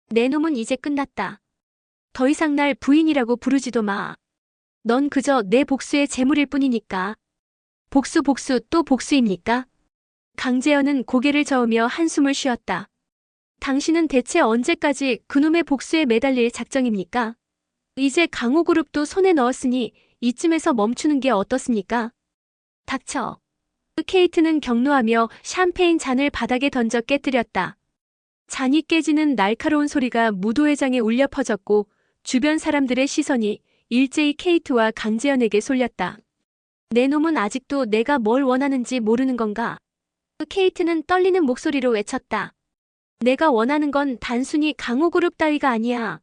내 놈은 이제 끝났다. 더 이상 날 부인이라고 부르지도 마. 넌 그저 내 복수의 재물일 뿐이니까. 복수 또 복수입니까? 강재현은 고개를 저으며 한숨을 쉬었다. 당신은 대체 언제까지 그놈의 복수에 매달릴 작정입니까? 이제 강호그룹도 손에 넣었으니 이쯤에서 멈추는 게 어떻습니까? 닥쳐. 케이트는 격노하며 샴페인 잔을 바닥에 던져 깨뜨렸다. 잔이 깨지는 날카로운 소리가 무도회장에 울려 퍼졌고 주변 사람들의 시선이 일제히 케이트와 강재현에게 쏠렸다. 내 놈은 아직도 내가 뭘 원하는지 모르는 건가? 케이트는 떨리는 목소리로 외쳤다. 내가 원하는 건 단순히 강호그룹 따위가 아니야.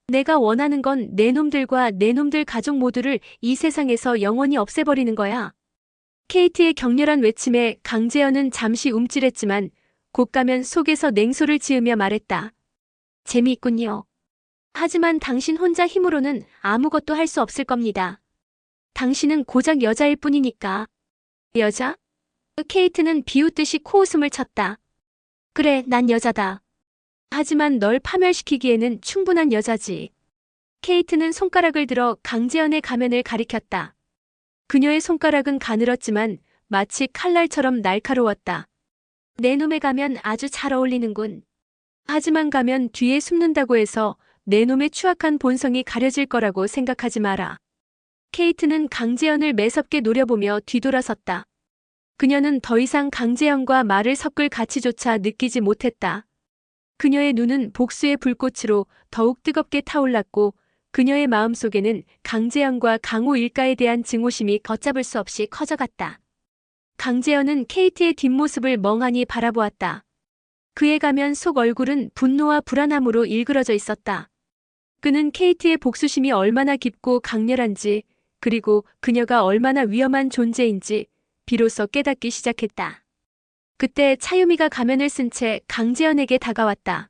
내가 원하는 건 내 놈들과 내 놈들 가족 모두를 이 세상에서 영원히 없애버리는 거야. 케이트의 격렬한 외침에 강재현은 잠시 움찔했지만 곧 가면 속에서 냉소를 지으며 말했다. 재미있군요. 하지만 당신 혼자 힘으로는 아무것도 할 수 없을 겁니다. 당신은 고작 여자일 뿐이니까. 여자? 케이트는 비웃듯이 코웃음을 쳤다. 그래, 난 여자다. 하지만 널 파멸시키기에는 충분한 여자지. 케이트는 손가락을 들어 강재현의 가면을 가리켰다. 그녀의 손가락은 가늘었지만 마치 칼날처럼 날카로웠다. 내 놈의 가면 아주 잘 어울리는군. 하지만 가면 뒤에 숨는다고 해서 내 놈의 추악한 본성이 가려질 거라고 생각하지 마라. 케이트는 강재현을 매섭게 노려보며 뒤돌아섰다. 그녀는 더 이상 강재현과 말을 섞을 가치조차 느끼지 못했다. 그녀의 눈은 복수의 불꽃으로 더욱 뜨겁게 타올랐고 그녀의 마음속에는 강재현과 강호 일가에 대한 증오심이 걷잡을 수 없이 커져갔다. 강재현은 케이트의 뒷모습을 멍하니 바라보았다. 그의 가면 속 얼굴은 분노와 불안함으로 일그러져 있었다. 그는 케이트의 복수심이 얼마나 깊고 강렬한지 그리고 그녀가 얼마나 위험한 존재인지 비로소 깨닫기 시작했다. 그때 차유미가 가면을 쓴 채 강재현에게 다가왔다.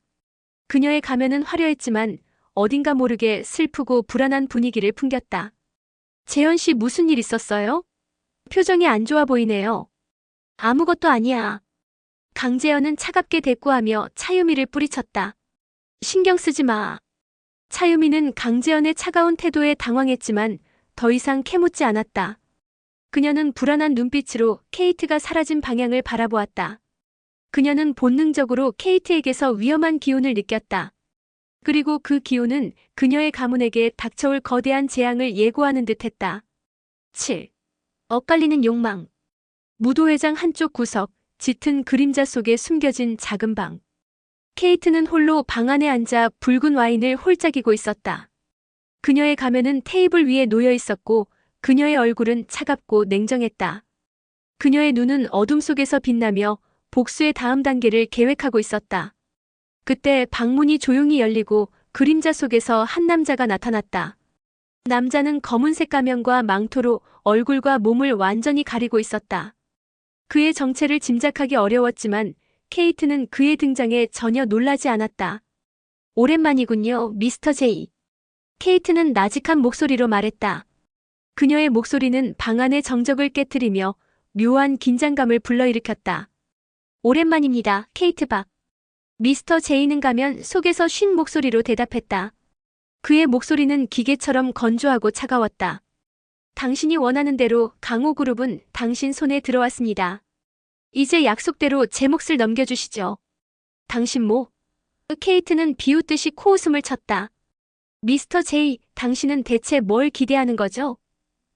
그녀의 가면은 화려했지만 어딘가 모르게 슬프고 불안한 분위기를 풍겼다. 재현 씨 무슨 일 있었어요? 표정이 안 좋아 보이네요. 아무것도 아니야. 강재현은 차갑게 대꾸하며 차유미를 뿌리쳤다. 신경 쓰지 마. 차유미는 강재현의 차가운 태도에 당황했지만 더 이상 캐묻지 않았다. 그녀는 불안한 눈빛으로 케이트가 사라진 방향을 바라보았다. 그녀는 본능적으로 케이트에게서 위험한 기운을 느꼈다. 그리고 그 기운은 그녀의 가문에게 닥쳐올 거대한 재앙을 예고하는 듯했다. 7. 엇갈리는 욕망. 무도회장 한쪽 구석, 짙은 그림자 속에 숨겨진 작은 방. 케이트는 홀로 방 안에 앉아 붉은 와인을 홀짝이고 있었다. 그녀의 가면은 테이블 위에 놓여 있었고 그녀의 얼굴은 차갑고 냉정했다. 그녀의 눈은 어둠 속에서 빛나며 복수의 다음 단계를 계획하고 있었다. 그때 방문이 조용히 열리고 그림자 속에서 한 남자가 나타났다. 남자는 검은색 가면과 망토로 얼굴과 몸을 완전히 가리고 있었다. 그의 정체를 짐작하기 어려웠지만 케이트는 그의 등장에 전혀 놀라지 않았다. 오랜만이군요, 미스터 제이. 케이트는 나직한 목소리로 말했다. 그녀의 목소리는 방 안의 정적을 깨트리며 묘한 긴장감을 불러일으켰다. 오랜만입니다, 케이트 박. 미스터 제이는 가면 속에서 쉰 목소리로 대답했다. 그의 목소리는 기계처럼 건조하고 차가웠다. 당신이 원하는 대로 강호그룹은 당신 손에 들어왔습니다. 이제 약속대로 제 몫을 넘겨주시죠. 당신 뭐? 케이트는 비웃듯이 코웃음을 쳤다. 미스터 제이, 당신은 대체 뭘 기대하는 거죠?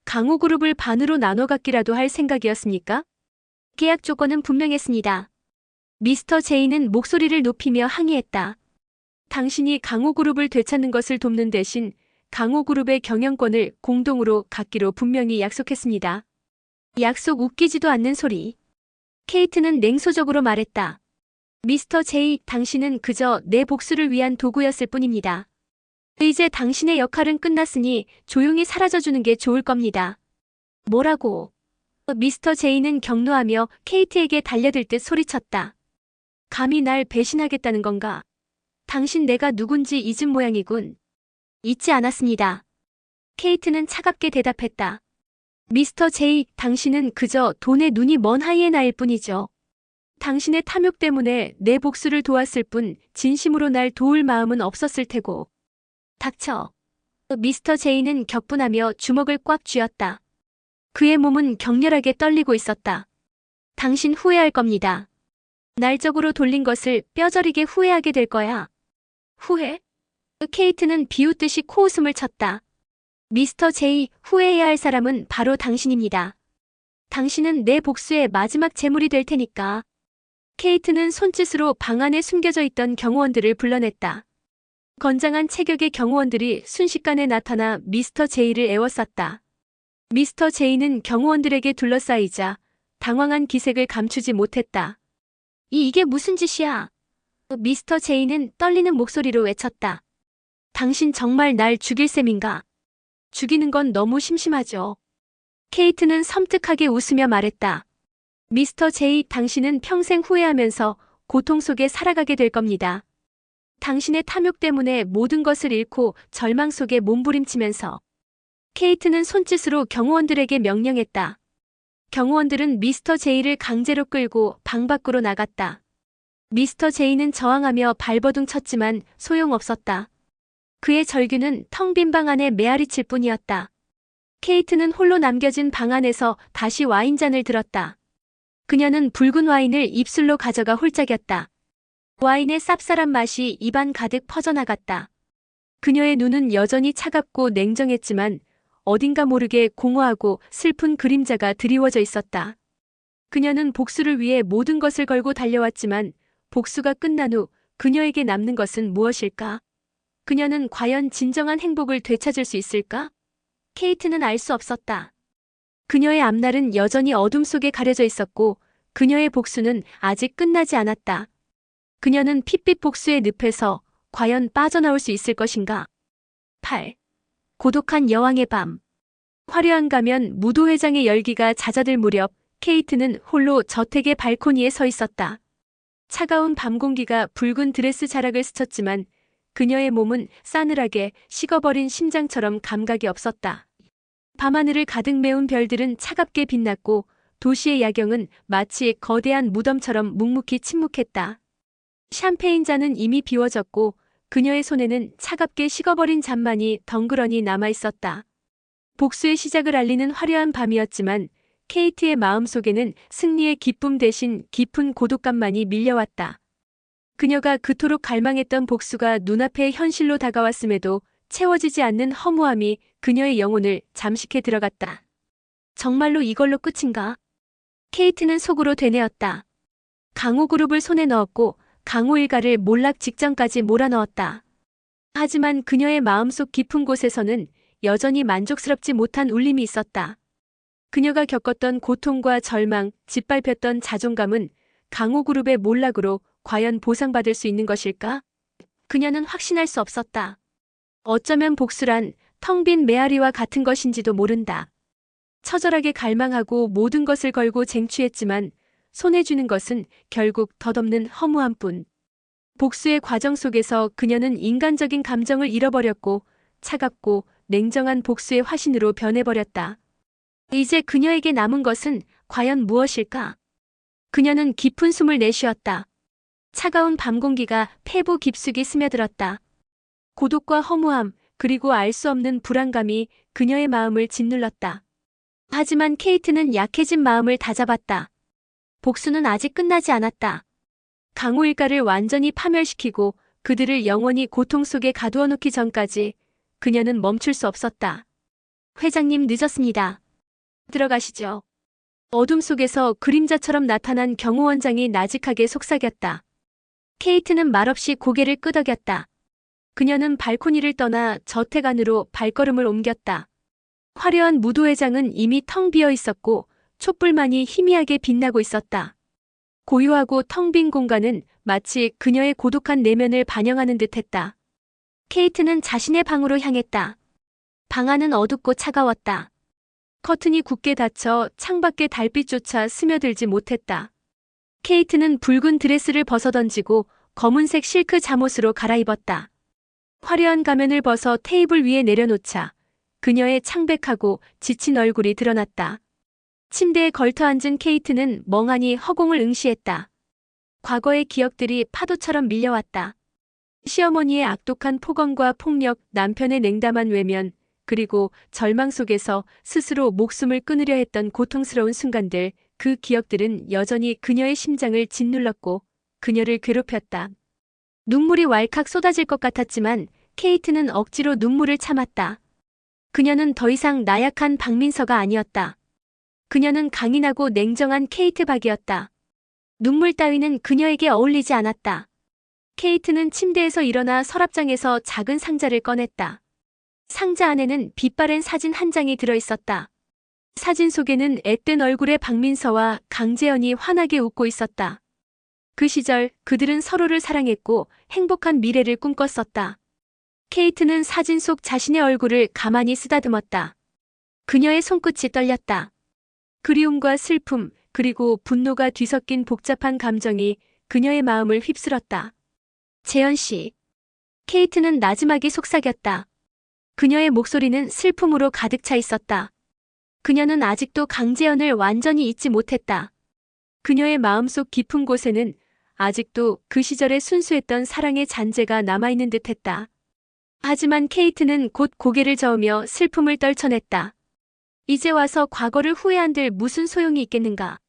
강호그룹을 반으로 나눠 갖기라도 할 생각이었습니까? 계약 조건은 분명했습니다. 미스터 제이는 목소리를 높이며 항의했다. 당신이 강호그룹을 되찾는 것을 돕는 대신 강호그룹의 경영권을 공동으로 갖기로 분명히 약속했습니다. 약속 웃기지도 않는 소리. 케이트는 냉소적으로 말했다. 미스터 제이, 당신은 그저 내 복수를 위한 도구였을 뿐입니다. 이제 당신의 역할은 끝났으니 조용히 사라져주는 게 좋을 겁니다. 뭐라고? 미스터 제이는 격노하며 케이트에게 달려들 듯 소리쳤다. 감히 날 배신하겠다는 건가? 당신 내가 누군지 잊은 모양이군. 잊지 않았습니다. 케이트는 차갑게 대답했다. 미스터 제이, 당신은 그저 돈에 눈이 먼 하이에나일 뿐이죠. 당신의 탐욕 때문에 내 복수를 도왔을 뿐 진심으로 날 도울 마음은 없었을 테고. 닥쳐. 미스터 제이는 격분하며 주먹을 꽉 쥐었다. 그의 몸은 격렬하게 떨리고 있었다. 당신 후회할 겁니다. 날적으로 돌린 것을 뼈저리게 후회하게 될 거야. 후회? 케이트는 비웃듯이 코웃음을 쳤다. 미스터 제이, 후회해야 할 사람은 바로 당신입니다. 당신은 내 복수의 마지막 제물이 될 테니까. 케이트는 손짓으로 방 안에 숨겨져 있던 경호원들을 불러냈다. 건장한 체격의 경호원들이 순식간에 나타나 미스터 제이를 에워쌌다. 미스터 제이는 경호원들에게 둘러싸이자 당황한 기색을 감추지 못했다. 이게 무슨 짓이야? 미스터 제이는 떨리는 목소리로 외쳤다. 당신 정말 날 죽일 셈인가? 죽이는 건 너무 심심하죠. 케이트는 섬뜩하게 웃으며 말했다. 미스터 제이, 당신은 평생 후회하면서 고통 속에 살아가게 될 겁니다. 당신의 탐욕 때문에 모든 것을 잃고 절망 속에 몸부림치면서. 케이트는 손짓으로 경호원들에게 명령했다. 경호원들은 미스터 제이를 강제로 끌고 방 밖으로 나갔다. 미스터 제이는 저항하며 발버둥 쳤지만 소용없었다. 그의 절규는 텅 빈 방 안에 메아리칠 뿐이었다. 케이트는 홀로 남겨진 방 안에서 다시 와인잔을 들었다. 그녀는 붉은 와인을 입술로 가져가 홀짝였다. 와인의 쌉쌀한 맛이 입안 가득 퍼져나갔다. 그녀의 눈은 여전히 차갑고 냉정했지만 어딘가 모르게 공허하고 슬픈 그림자가 드리워져 있었다. 그녀는 복수를 위해 모든 것을 걸고 달려왔지만 복수가 끝난 후 그녀에게 남는 것은 무엇일까? 그녀는 과연 진정한 행복을 되찾을 수 있을까? 케이트는 알 수 없었다. 그녀의 앞날은 여전히 어둠 속에 가려져 있었고 그녀의 복수는 아직 끝나지 않았다. 그녀는 핏빛 복수의 늪에서 과연 빠져나올 수 있을 것인가? 8. 고독한 여왕의 밤. 화려한 가면 무도회장의 열기가 잦아들 무렵 케이트는 홀로 저택의 발코니에 서 있었다. 차가운 밤 공기가 붉은 드레스 자락을 스쳤지만 그녀의 몸은 싸늘하게 식어버린 심장처럼 감각이 없었다. 밤하늘을 가득 메운 별들은 차갑게 빛났고 도시의 야경은 마치 거대한 무덤처럼 묵묵히 침묵했다. 샴페인 잔은 이미 비워졌고 그녀의 손에는 차갑게 식어버린 잔만이 덩그러니 남아있었다. 복수의 시작을 알리는 화려한 밤이었지만 케이트의 마음속에는 승리의 기쁨 대신 깊은 고독감만이 밀려왔다. 그녀가 그토록 갈망했던 복수가 눈앞에 현실로 다가왔음에도 채워지지 않는 허무함이 그녀의 영혼을 잠식해 들어갔다. 정말로 이걸로 끝인가? 케이트는 속으로 되뇌었다. 강호그룹을 손에 넣었고 강호 일가를 몰락 직전까지 몰아넣었다. 하지만 그녀의 마음속 깊은 곳에서는 여전히 만족스럽지 못한 울림이 있었다. 그녀가 겪었던 고통과 절망, 짓밟혔던 자존감은 강호그룹의 몰락으로 과연 보상받을 수 있는 것일까? 그녀는 확신할 수 없었다. 어쩌면 복수란 텅 빈 메아리와 같은 것인지도 모른다. 처절하게 갈망하고 모든 것을 걸고 쟁취했지만 손에 쥐는 것은 결국 덧없는 허무함뿐. 복수의 과정 속에서 그녀는 인간적인 감정을 잃어버렸고 차갑고 냉정한 복수의 화신으로 변해버렸다. 이제 그녀에게 남은 것은 과연 무엇일까? 그녀는 깊은 숨을 내쉬었다. 차가운 밤 공기가 폐부 깊숙이 스며들었다. 고독과 허무함, 그리고 알 수 없는 불안감이 그녀의 마음을 짓눌렀다. 하지만 케이트는 약해진 마음을 다잡았다. 복수는 아직 끝나지 않았다. 강호 일가를 완전히 파멸시키고 그들을 영원히 고통 속에 가두어 놓기 전까지 그녀는 멈출 수 없었다. 회장님 늦었습니다. 들어가시죠. 어둠 속에서 그림자처럼 나타난 경호 원장이 나직하게 속삭였다. 케이트는 말없이 고개를 끄덕였다. 그녀는 발코니를 떠나 저택 안으로 발걸음을 옮겼다. 화려한 무도회장은 이미 텅 비어 있었고 촛불만이 희미하게 빛나고 있었다. 고요하고 텅 빈 공간은 마치 그녀의 고독한 내면을 반영하는 듯했다. 케이트는 자신의 방으로 향했다. 방 안은 어둡고 차가웠다. 커튼이 굳게 닫혀 창밖의 달빛조차 스며들지 못했다. 케이트는 붉은 드레스를 벗어던지고 검은색 실크 잠옷으로 갈아입었다. 화려한 가면을 벗어 테이블 위에 내려놓자 그녀의 창백하고 지친 얼굴이 드러났다. 침대에 걸터앉은 케이트는 멍하니 허공을 응시했다. 과거의 기억들이 파도처럼 밀려왔다. 시어머니의 악독한 폭언과 폭력, 남편의 냉담한 외면, 그리고 절망 속에서 스스로 목숨을 끊으려 했던 고통스러운 순간들, 그 기억들은 여전히 그녀의 심장을 짓눌렀고 그녀를 괴롭혔다. 눈물이 왈칵 쏟아질 것 같았지만 케이트는 억지로 눈물을 참았다. 그녀는 더 이상 나약한 박민서가 아니었다. 그녀는 강인하고 냉정한 케이트 박이었다. 눈물 따위는 그녀에게 어울리지 않았다. 케이트는 침대에서 일어나 서랍장에서 작은 상자를 꺼냈다. 상자 안에는 빛바랜 사진 한 장이 들어있었다. 사진 속에는 앳된 얼굴의 박민서와 강재현이 환하게 웃고 있었다. 그 시절 그들은 서로를 사랑했고 행복한 미래를 꿈꿨었다. 케이트는 사진 속 자신의 얼굴을 가만히 쓰다듬었다. 그녀의 손끝이 떨렸다. 그리움과 슬픔, 그리고 분노가 뒤섞인 복잡한 감정이 그녀의 마음을 휩쓸었다. 재현 씨. 케이트는 나지막이 속삭였다. 그녀의 목소리는 슬픔으로 가득 차 있었다. 그녀는 아직도 강재현을 완전히 잊지 못했다. 그녀의 마음속 깊은 곳에는 아직도 그 시절의 순수했던 사랑의 잔재가 남아있는 듯했다. 하지만 케이트는 곧 고개를 저으며 슬픔을 떨쳐냈다. 이제 와서 과거를 후회한들 무슨 소용이 있겠는가.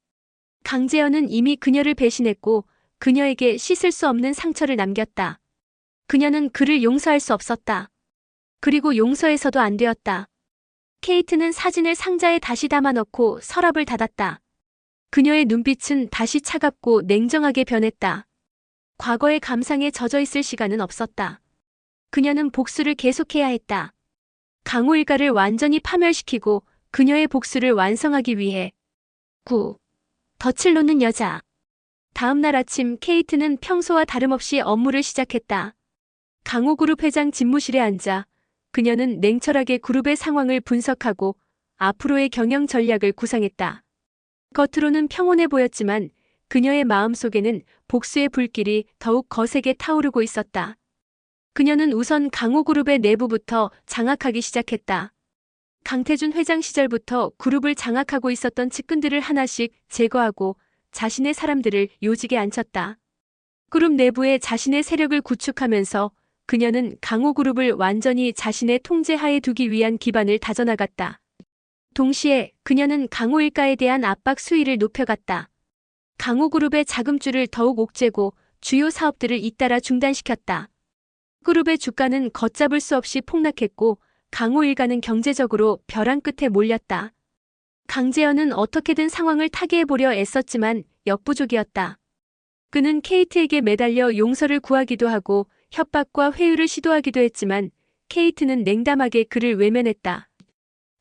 강재현은 이미 그녀를 배신했고 그녀에게 씻을 수 없는 상처를 남겼다. 그녀는 그를 용서할 수 없었다. 그리고 용서해서도 안 되었다. 케이트는 사진을 상자에 다시 담아넣고 서랍을 닫았다. 그녀의 눈빛은 다시 차갑고 냉정하게 변했다. 과거의 감상에 젖어 있을 시간은 없었다. 그녀는 복수를 계속해야 했다. 강호 일가를 완전히 파멸시키고 그녀의 복수를 완성하기 위해. 덫을 놓는 여자. 다음 날 아침 케이트는 평소와 다름없이 업무를 시작했다. 강호그룹 회장 집무실에 앉아 그녀는 냉철하게 그룹의 상황을 분석하고 앞으로의 경영 전략을 구상했다. 겉으로는 평온해 보였지만 그녀의 마음속에는 복수의 불길이 더욱 거세게 타오르고 있었다. 그녀는 우선 강호그룹의 내부부터 장악하기 시작했다. 강태준 회장 시절부터 그룹을 장악하고 있었던 측근들을 하나씩 제거하고 자신의 사람들을 요직에 앉혔다. 그룹 내부에 자신의 세력을 구축하면서 그녀는 강호그룹을 완전히 자신의 통제하에 두기 위한 기반을 다져나갔다. 동시에 그녀는 강호 일가에 대한 압박 수위를 높여갔다. 강호그룹의 자금줄을 더욱 옥죄고 주요 사업들을 잇따라 중단시켰다. 그룹의 주가는 걷잡을 수 없이 폭락했고 강호 일가는 경제적으로 벼랑 끝에 몰렸다. 강재현은 어떻게든 상황을 타개해보려 애썼지만 역부족이었다. 그는 케이트에게 매달려 용서를 구하기도 하고 협박과 회유를 시도하기도 했지만 케이트는 냉담하게 그를 외면했다.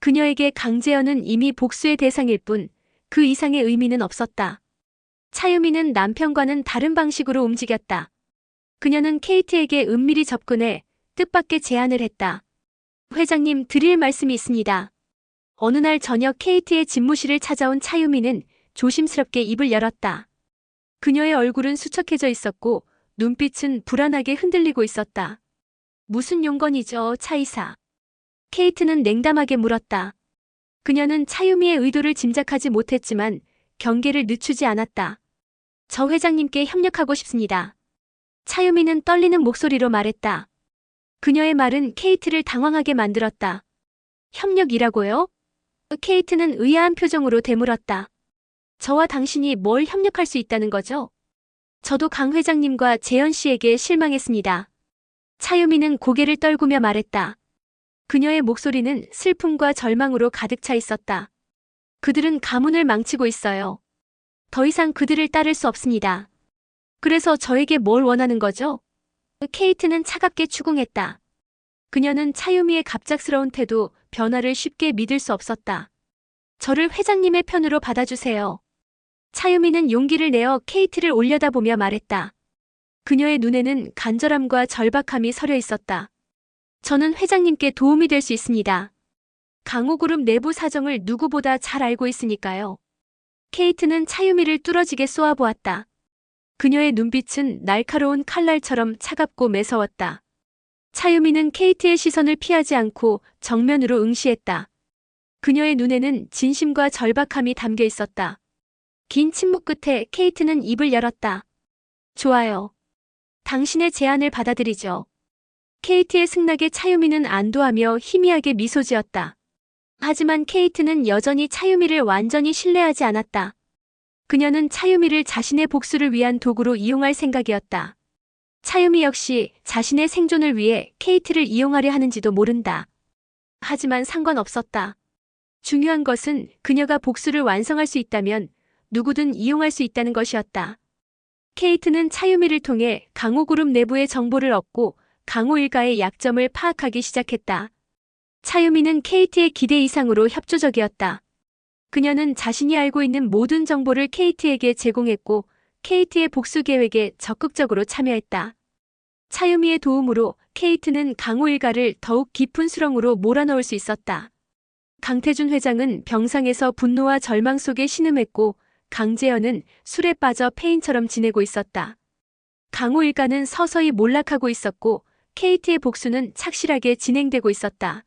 그녀에게 강재현은 이미 복수의 대상일 뿐 그 이상의 의미는 없었다. 차유미는 남편과는 다른 방식으로 움직였다. 그녀는 케이트에게 은밀히 접근해 뜻밖의 제안을 했다. 회장님, 드릴 말씀이 있습니다. 어느 날 저녁 케이트의 집무실을 찾아온 차유미는 조심스럽게 입을 열었다. 그녀의 얼굴은 수척해져 있었고 눈빛은 불안하게 흔들리고 있었다. 무슨 용건이죠, 차 이사? 케이트는 냉담하게 물었다. 그녀는 차유미의 의도를 짐작하지 못했지만 경계를 늦추지 않았다. 저 회장님께 협력하고 싶습니다. 차유미는 떨리는 목소리로 말했다. 그녀의 말은 케이트를 당황하게 만들었다. 협력이라고요? 케이트는 의아한 표정으로 되물었다. 저와 당신이 뭘 협력할 수 있다는 거죠? 저도 강 회장님과 재현 씨에게 실망했습니다. 차유미는 고개를 떨구며 말했다. 그녀의 목소리는 슬픔과 절망으로 가득 차 있었다. 그들은 가문을 망치고 있어요. 더 이상 그들을 따를 수 없습니다. 그래서 저에게 뭘 원하는 거죠? 케이트는 차갑게 추궁했다. 그녀는 차유미의 갑작스러운 태도, 변화를 쉽게 믿을 수 없었다. 저를 회장님의 편으로 받아주세요. 차유미는 용기를 내어 케이트를 올려다보며 말했다. 그녀의 눈에는 간절함과 절박함이 서려 있었다. 저는 회장님께 도움이 될 수 있습니다. 강호그룹 내부 사정을 누구보다 잘 알고 있으니까요. 케이트는 차유미를 뚫어지게 쏘아보았다. 그녀의 눈빛은 날카로운 칼날처럼 차갑고 매서웠다. 차유미는 케이트의 시선을 피하지 않고 정면으로 응시했다. 그녀의 눈에는 진심과 절박함이 담겨 있었다. 긴 침묵 끝에 케이트는 입을 열었다. 좋아요. 당신의 제안을 받아들이죠. 케이트의 승낙에 차유미는 안도하며 희미하게 미소 지었다. 하지만 케이트는 여전히 차유미를 완전히 신뢰하지 않았다. 그녀는 차유미를 자신의 복수를 위한 도구로 이용할 생각이었다. 차유미 역시 자신의 생존을 위해 케이트를 이용하려 하는지도 모른다. 하지만 상관없었다. 중요한 것은 그녀가 복수를 완성할 수 있다면 누구든 이용할 수 있다는 것이었다. 케이트는 차유미를 통해 강호그룹 내부의 정보를 얻고 강호 일가의 약점을 파악하기 시작했다. 차유미는 케이트의 기대 이상으로 협조적이었다. 그녀는 자신이 알고 있는 모든 정보를 케이트에게 제공했고 케이트의 복수 계획에 적극적으로 참여했다. 차유미의 도움으로 케이트는 강호 일가를 더욱 깊은 수렁으로 몰아넣을 수 있었다. 강태준 회장은 병상에서 분노와 절망 속에 신음했고 강재현은 술에 빠져 폐인처럼 지내고 있었다. 강호 일가는 서서히 몰락하고 있었고 케이트의 복수는 착실하게 진행되고 있었다.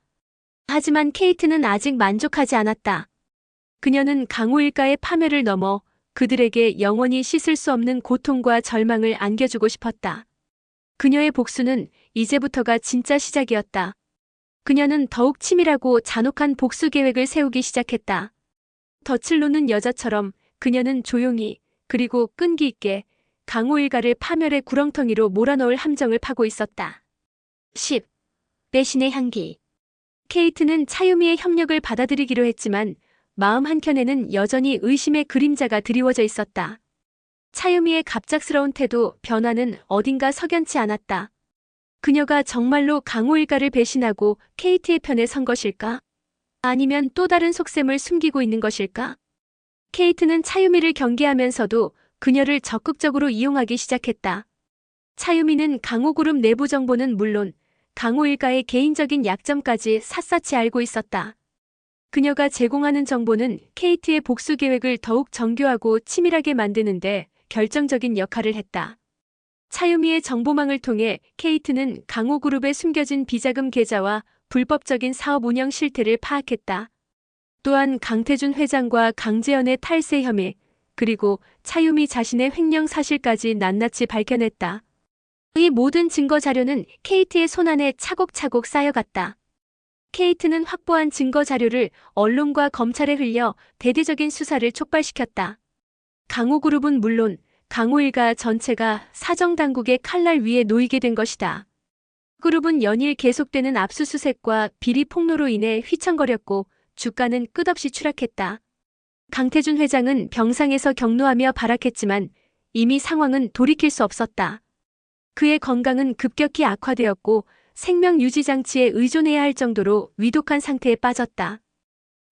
하지만 케이트는 아직 만족하지 않았다. 그녀는 강호 일가의 파멸을 넘어 그들에게 영원히 씻을 수 없는 고통과 절망을 안겨주고 싶었다. 그녀의 복수는 이제부터가 진짜 시작이었다. 그녀는 더욱 치밀하고 잔혹한 복수 계획을 세우기 시작했다. 덫을 놓는 여자처럼 그녀는 조용히 그리고 끈기 있게 강호 일가를 파멸의 구렁텅이로 몰아넣을 함정을 파고 있었다. 10. 배신의 향기. 케이트는 차유미의 협력을 받아들이기로 했지만 마음 한켠에는 여전히 의심의 그림자가 드리워져 있었다. 차유미의 갑작스러운 태도, 변화는 어딘가 석연치 않았다. 그녀가 정말로 강호 일가를 배신하고 케이트의 편에 선 것일까? 아니면 또 다른 속셈을 숨기고 있는 것일까? 케이트는 차유미를 경계하면서도 그녀를 적극적으로 이용하기 시작했다. 차유미는 강호그룹 내부 정보는 물론 강호 일가의 개인적인 약점까지 샅샅이 알고 있었다. 그녀가 제공하는 정보는 케이트의 복수 계획을 더욱 정교하고 치밀하게 만드는데 결정적인 역할을 했다. 차유미의 정보망을 통해 케이트는 강호그룹에 숨겨진 비자금 계좌와 불법적인 사업 운영 실태를 파악했다. 또한 강태준 회장과 강재현의 탈세 혐의, 그리고 차유미 자신의 횡령 사실까지 낱낱이 밝혀냈다. 이 모든 증거 자료는 케이트의 손안에 차곡차곡 쌓여갔다. 케이트는 확보한 증거 자료를 언론과 검찰에 흘려 대대적인 수사를 촉발시켰다. 강호그룹은 물론 강호 일가 전체가 사정당국의 칼날 위에 놓이게 된 것이다. 그룹은 연일 계속되는 압수수색과 비리 폭로로 인해 휘청거렸고 주가는 끝없이 추락했다. 강태준 회장은 병상에서 격노하며 발악했지만 이미 상황은 돌이킬 수 없었다. 그의 건강은 급격히 악화되었고 생명 유지 장치에 의존해야 할 정도로 위독한 상태에 빠졌다.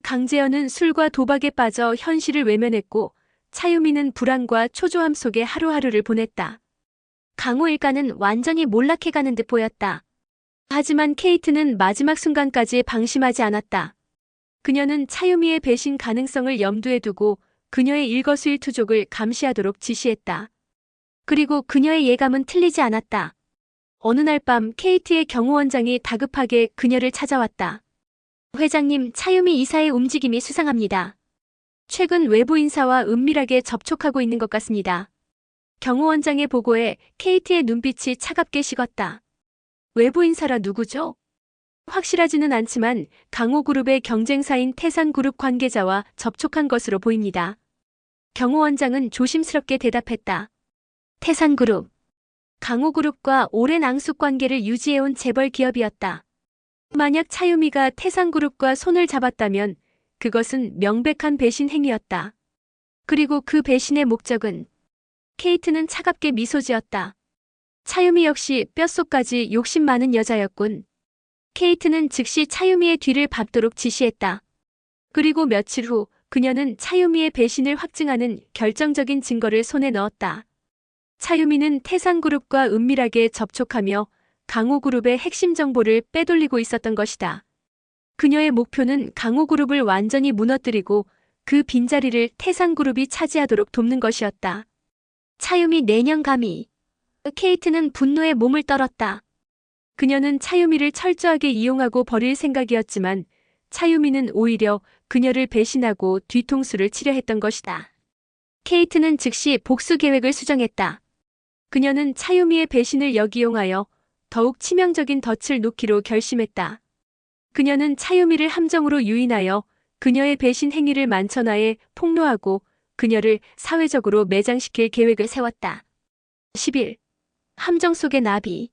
강재현은 술과 도박에 빠져 현실을 외면했고 차유미는 불안과 초조함 속에 하루하루를 보냈다. 강호 일가는 완전히 몰락해가는 듯 보였다. 하지만 케이트는 마지막 순간까지 방심하지 않았다. 그녀는 차유미의 배신 가능성을 염두에 두고 그녀의 일거수일투족을 감시하도록 지시했다. 그리고 그녀의 예감은 틀리지 않았다. 어느 날 밤 케이트의 경호원장이 다급하게 그녀를 찾아왔다. 회장님, 차유미 이사의 움직임이 수상합니다. 최근 외부 인사와 은밀하게 접촉하고 있는 것 같습니다. 경호원장의 보고에 케이트의 눈빛이 차갑게 식었다. 외부 인사라 누구죠? 확실하지는 않지만 강호그룹의 경쟁사인 태산그룹 관계자와 접촉한 것으로 보입니다. 경호원장은 조심스럽게 대답했다. 태산그룹. 강호그룹과 오랜 앙숙 관계를 유지해온 재벌 기업이었다. 만약 차유미가 태산그룹과 손을 잡았다면 그것은 명백한 배신 행위였다. 그리고 그 배신의 목적은? 케이트는 차갑게 미소 지었다. 차유미 역시 뼛속까지 욕심 많은 여자였군. 케이트는 즉시 차유미의 뒤를 밟도록 지시했다. 그리고 며칠 후 그녀는 차유미의 배신을 확증하는 결정적인 증거를 손에 넣었다. 차유미는 태산그룹과 은밀하게 접촉하며 강호그룹의 핵심 정보를 빼돌리고 있었던 것이다. 그녀의 목표는 강호그룹을 완전히 무너뜨리고 그 빈자리를 태산그룹이 차지하도록 돕는 것이었다. 차유미 내년 감히. 케이트는 분노에 몸을 떨었다. 그녀는 차유미를 철저하게 이용하고 버릴 생각이었지만 차유미는 오히려 그녀를 배신하고 뒤통수를 치려 했던 것이다. 케이트는 즉시 복수 계획을 수정했다. 그녀는 차유미의 배신을 역이용하여 더욱 치명적인 덫을 놓기로 결심했다. 그녀는 차유미를 함정으로 유인하여 그녀의 배신 행위를 만천하에 폭로하고 그녀를 사회적으로 매장시킬 계획을 세웠다. 10일. 함정 속의 나비.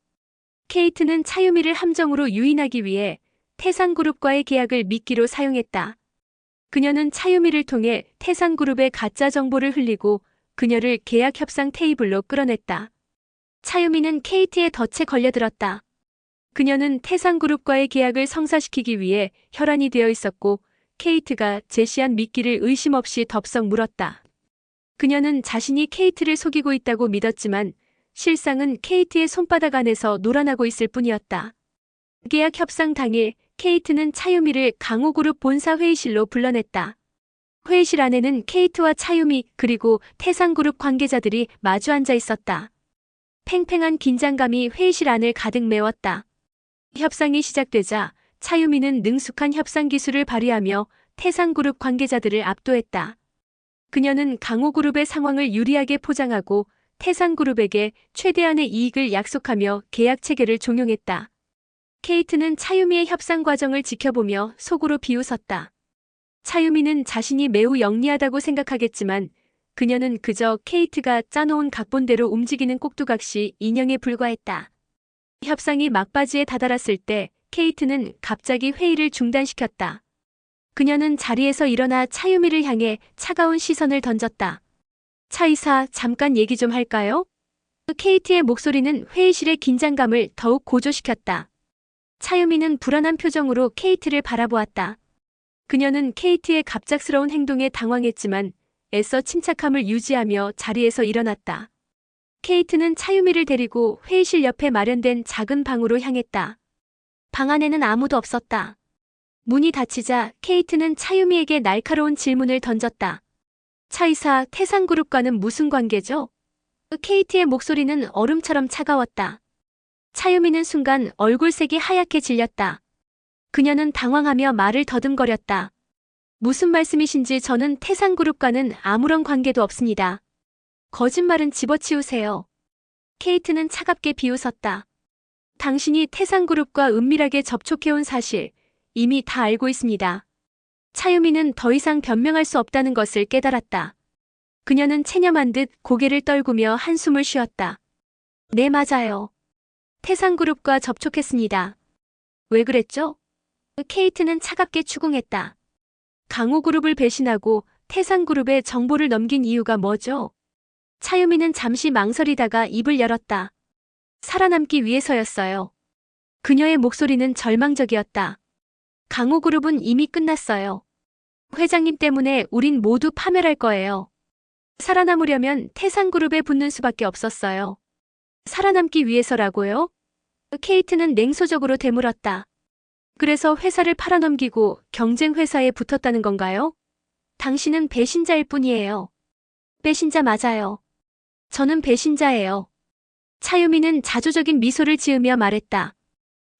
케이트는 차유미를 함정으로 유인하기 위해 태산그룹과의 계약을 미끼로 사용했다. 그녀는 차유미를 통해 태산그룹의 가짜 정보를 흘리고 그녀를 계약 협상 테이블로 끌어냈다. 차유미는 케이트의 덫에 걸려들었다. 그녀는 태산그룹과의 계약을 성사시키기 위해 혈안이 되어 있었고 케이트가 제시한 미끼를 의심 없이 덥석 물었다. 그녀는 자신이 케이트를 속이고 있다고 믿었지만 실상은 케이트의 손바닥 안에서 놀아나고 있을 뿐이었다. 계약 협상 당일 케이트는 차유미를 강호그룹 본사 회의실로 불러냈다. 회의실 안에는 케이트와 차유미 그리고 태산그룹 관계자들이 마주 앉아 있었다. 팽팽한 긴장감이 회의실 안을 가득 메웠다. 협상이 시작되자 차유미는 능숙한 협상 기술을 발휘하며 태산그룹 관계자들을 압도했다. 그녀는 강호그룹의 상황을 유리하게 포장하고 태산그룹에게 최대한의 이익을 약속하며 계약 체계를 종용했다. 케이트는 차유미의 협상 과정을 지켜보며 속으로 비웃었다. 차유미는 자신이 매우 영리하다고 생각하겠지만 그녀는 그저 케이트가 짜놓은 각본대로 움직이는 꼭두각시 인형에 불과했다. 협상이 막바지에 다다랐을 때 케이트는 갑자기 회의를 중단시켰다. 그녀는 자리에서 일어나 차유미를 향해 차가운 시선을 던졌다. 차 이사, 잠깐 얘기 좀 할까요? 케이트의 목소리는 회의실의 긴장감을 더욱 고조시켰다. 차유미는 불안한 표정으로 케이트를 바라보았다. 그녀는 케이트의 갑작스러운 행동에 당황했지만 애써 침착함을 유지하며 자리에서 일어났다. 케이트는 차유미를 데리고 회의실 옆에 마련된 작은 방으로 향했다. 방 안에는 아무도 없었다. 문이 닫히자 케이트는 차유미에게 날카로운 질문을 던졌다. 차 이사, 태산그룹과는 무슨 관계죠? 케이트의 목소리는 얼음처럼 차가웠다. 차유미는 순간 얼굴색이 하얗게 질렸다. 그녀는 당황하며 말을 더듬거렸다. 무슨 말씀이신지 저는 태산그룹과는 아무런 관계도 없습니다. 거짓말은 집어치우세요. 케이트는 차갑게 비웃었다. 당신이 태산그룹과 은밀하게 접촉해온 사실 이미 다 알고 있습니다. 차유미는 더 이상 변명할 수 없다는 것을 깨달았다. 그녀는 체념한 듯 고개를 떨구며 한숨을 쉬었다. 네, 맞아요. 태산그룹과 접촉했습니다. 왜 그랬죠? 케이트는 차갑게 추궁했다. 강호그룹을 배신하고 태산그룹에 정보를 넘긴 이유가 뭐죠? 차유미는 잠시 망설이다가 입을 열었다. 살아남기 위해서였어요. 그녀의 목소리는 절망적이었다. 강호그룹은 이미 끝났어요. 회장님 때문에 우린 모두 파멸할 거예요. 살아남으려면 태산그룹에 붙는 수밖에 없었어요. 살아남기 위해서라고요? 케이트는 냉소적으로 되물었다. 그래서 회사를 팔아넘기고 경쟁 회사에 붙었다는 건가요? 당신은 배신자일 뿐이에요. 배신자 맞아요. 저는 배신자예요. 차유미는 자조적인 미소를 지으며 말했다.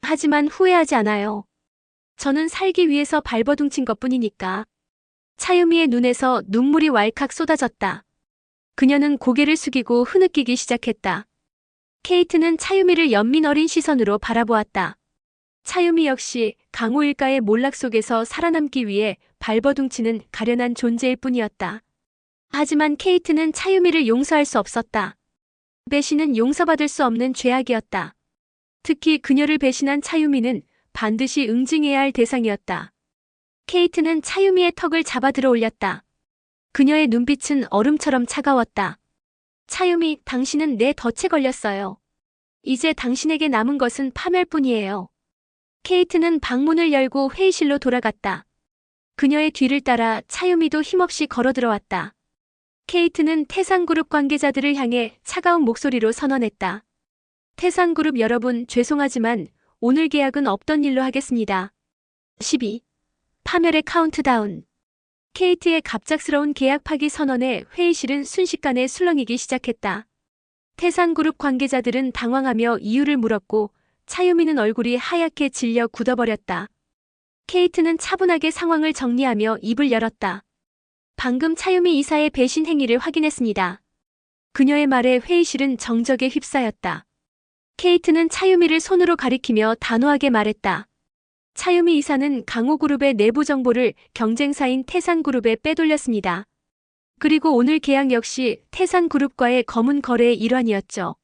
하지만 후회하지 않아요. 저는 살기 위해서 발버둥친 것뿐이니까. 차유미의 눈에서 눈물이 왈칵 쏟아졌다. 그녀는 고개를 숙이고 흐느끼기 시작했다. 케이트는 차유미를 연민 어린 시선으로 바라보았다. 차유미 역시 강호 일가의 몰락 속에서 살아남기 위해 발버둥치는 가련한 존재일 뿐이었다. 하지만 케이트는 차유미를 용서할 수 없었다. 배신은 용서받을 수 없는 죄악이었다. 특히 그녀를 배신한 차유미는 반드시 응징해야 할 대상이었다. 케이트는 차유미의 턱을 잡아 들어 올렸다. 그녀의 눈빛은 얼음처럼 차가웠다. 차유미, 당신은 내 덫에 걸렸어요. 이제 당신에게 남은 것은 파멸뿐이에요. 케이트는 방문을 열고 회의실로 돌아갔다. 그녀의 뒤를 따라 차유미도 힘없이 걸어 들어왔다. 케이트는 태산그룹 관계자들을 향해 차가운 목소리로 선언했다. 태산그룹 여러분, 죄송하지만 오늘 계약은 없던 일로 하겠습니다. 12. 파멸의 카운트다운. 케이트의 갑작스러운 계약 파기 선언에 회의실은 순식간에 술렁이기 시작했다. 태산그룹 관계자들은 당황하며 이유를 물었고 차유미는 얼굴이 하얗게 질려 굳어버렸다. 케이트는 차분하게 상황을 정리하며 입을 열었다. 방금 차유미 이사의 배신 행위를 확인했습니다. 그녀의 말에 회의실은 정적에 휩싸였다. 케이트는 차유미를 손으로 가리키며 단호하게 말했다. 차유미 이사는 강호그룹의 내부 정보를 경쟁사인 태산그룹에 빼돌렸습니다. 그리고 오늘 계약 역시 태산그룹과의 검은 거래의 일환이었죠.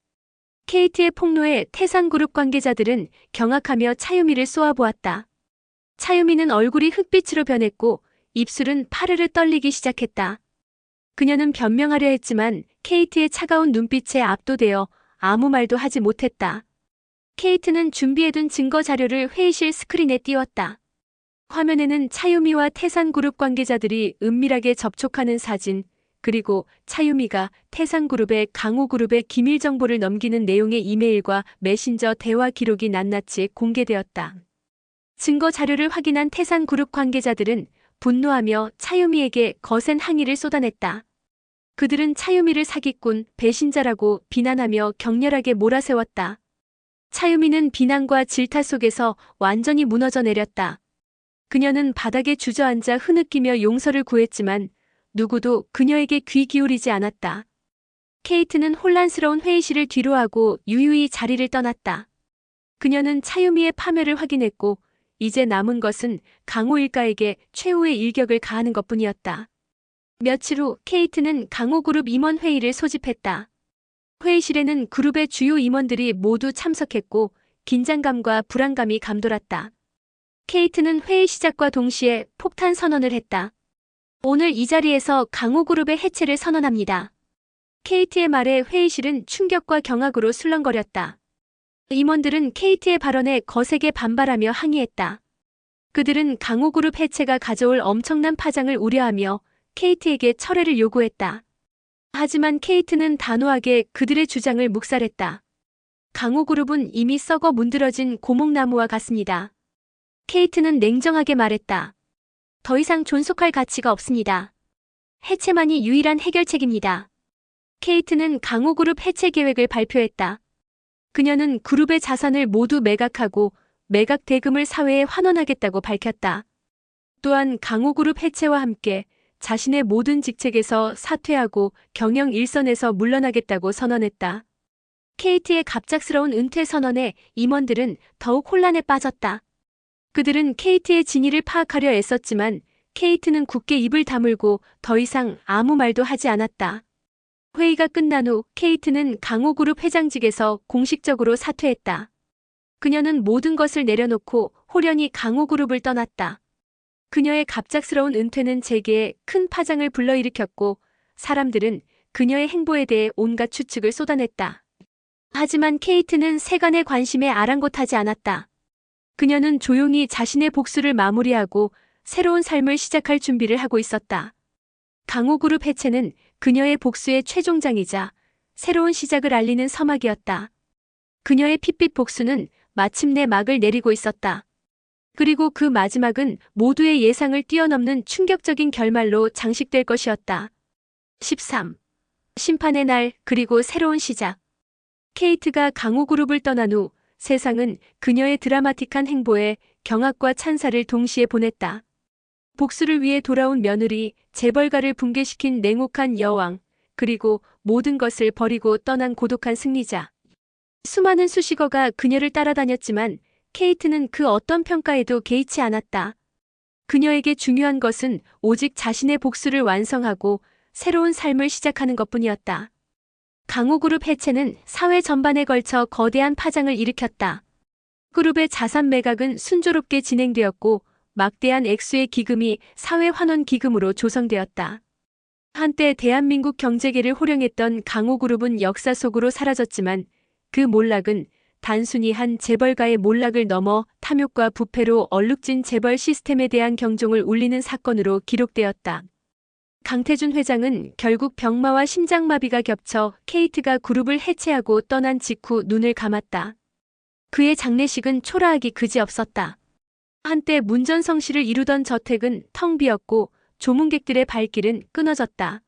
케이트의 폭로에 태산그룹 관계자들은 경악하며 차유미를 쏘아보았다. 차유미는 얼굴이 흑빛으로 변했고 입술은 파르르 떨리기 시작했다. 그녀는 변명하려 했지만 케이트의 차가운 눈빛에 압도되어 아무 말도 하지 못했다. 케이트는 준비해둔 증거 자료를 회의실 스크린에 띄웠다. 화면에는 차유미와 태산그룹 관계자들이 은밀하게 접촉하는 사진, 그리고 차유미가 태산그룹에 강호그룹의 기밀 정보를 넘기는 내용의 이메일과 메신저 대화 기록이 낱낱이 공개되었다. 증거 자료를 확인한 태산그룹 관계자들은 분노하며 차유미에게 거센 항의를 쏟아냈다. 그들은 차유미를 사기꾼, 배신자라고 비난하며 격렬하게 몰아세웠다. 차유미는 비난과 질타 속에서 완전히 무너져 내렸다. 그녀는 바닥에 주저앉아 흐느끼며 용서를 구했지만 누구도 그녀에게 귀 기울이지 않았다. 케이트는 혼란스러운 회의실을 뒤로하고 유유히 자리를 떠났다. 그녀는 차유미의 파멸을 확인했고 이제 남은 것은 강호 일가에게 최후의 일격을 가하는 것뿐이었다. 며칠 후 케이트는 강호그룹 임원회의를 소집했다. 회의실에는 그룹의 주요 임원들이 모두 참석했고 긴장감과 불안감이 감돌았다. 케이트는 회의 시작과 동시에 폭탄 선언을 했다. 오늘 이 자리에서 강호그룹의 해체를 선언합니다. 케이트의 말에 회의실은 충격과 경악으로 술렁거렸다. 임원들은 케이트의 발언에 거세게 반발하며 항의했다. 그들은 강호그룹 해체가 가져올 엄청난 파장을 우려하며 케이트에게 철회를 요구했다. 하지만 케이트는 단호하게 그들의 주장을 묵살했다. 강호그룹은 이미 썩어 문드러진 고목나무와 같습니다. 케이트는 냉정하게 말했다. 더 이상 존속할 가치가 없습니다. 해체만이 유일한 해결책입니다. 케이트는 강호그룹 해체 계획을 발표했다. 그녀는 그룹의 자산을 모두 매각하고 매각 대금을 사회에 환원하겠다고 밝혔다. 또한 강호그룹 해체와 함께 자신의 모든 직책에서 사퇴하고 경영 일선에서 물러나겠다고 선언했다. 케이트의 갑작스러운 은퇴 선언에 임원들은 더욱 혼란에 빠졌다. 그들은 케이트의 진위를 파악하려 애썼지만 케이트는 굳게 입을 다물고 더 이상 아무 말도 하지 않았다. 회의가 끝난 후 케이트는 강호그룹 회장직에서 공식적으로 사퇴했다. 그녀는 모든 것을 내려놓고 홀연히 강호그룹을 떠났다. 그녀의 갑작스러운 은퇴는 재계에 큰 파장을 불러일으켰고 사람들은 그녀의 행보에 대해 온갖 추측을 쏟아냈다. 하지만 케이트는 세간의 관심에 아랑곳하지 않았다. 그녀는 조용히 자신의 복수를 마무리하고 새로운 삶을 시작할 준비를 하고 있었다. 강호그룹 해체는 그녀의 복수의 최종장이자 새로운 시작을 알리는 서막이었다. 그녀의 핏빛 복수는 마침내 막을 내리고 있었다. 그리고 그 마지막은 모두의 예상을 뛰어넘는 충격적인 결말로 장식될 것이었다. 13. 심판의 날, 그리고 새로운 시작. 케이트가 강호그룹을 떠난 후 세상은 그녀의 드라마틱한 행보에 경악과 찬사를 동시에 보냈다. 복수를 위해 돌아온 며느리, 재벌가를 붕괴시킨 냉혹한 여왕, 그리고 모든 것을 버리고 떠난 고독한 승리자. 수많은 수식어가 그녀를 따라다녔지만 케이트는 그 어떤 평가에도 개의치 않았다. 그녀에게 중요한 것은 오직 자신의 복수를 완성하고 새로운 삶을 시작하는 것뿐이었다. 강호그룹 해체는 사회 전반에 걸쳐 거대한 파장을 일으켰다. 그룹의 자산 매각은 순조롭게 진행되었고 막대한 액수의 기금이 사회환원기금으로 조성되었다. 한때 대한민국 경제계를 호령했던 강호그룹은 역사 속으로 사라졌지만 그 몰락은 단순히 한 재벌가의 몰락을 넘어 탐욕과 부패로 얼룩진 재벌 시스템에 대한 경종을 울리는 사건으로 기록되었다. 강태준 회장은 결국 병마와 심장마비가 겹쳐 케이트가 그룹을 해체하고 떠난 직후 눈을 감았다. 그의 장례식은 초라하기 그지없었다. 한때 문전성시를 이루던 저택은 텅 비었고 조문객들의 발길은 끊어졌다.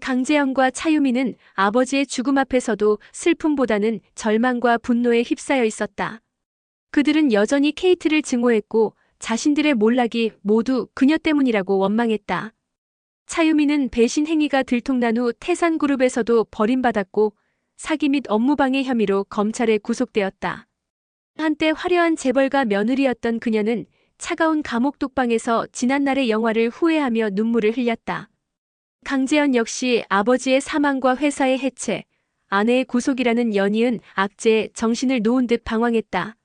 강재영과 차유미는 아버지의 죽음 앞에서도 슬픔보다는 절망과 분노에 휩싸여 있었다. 그들은 여전히 케이트를 증오했고 자신들의 몰락이 모두 그녀 때문이라고 원망했다. 차유미는 배신 행위가 들통난 후 태산그룹에서도 버림받았고 사기 및 업무방해 혐의로 검찰에 구속되었다. 한때 화려한 재벌가 며느리였던 그녀는 차가운 감옥 독방에서 지난날의 영화를 후회하며 눈물을 흘렸다. 강재현 역시 아버지의 사망과 회사의 해체, 아내의 구속이라는 연이은 악재에 정신을 놓은 듯 방황했다.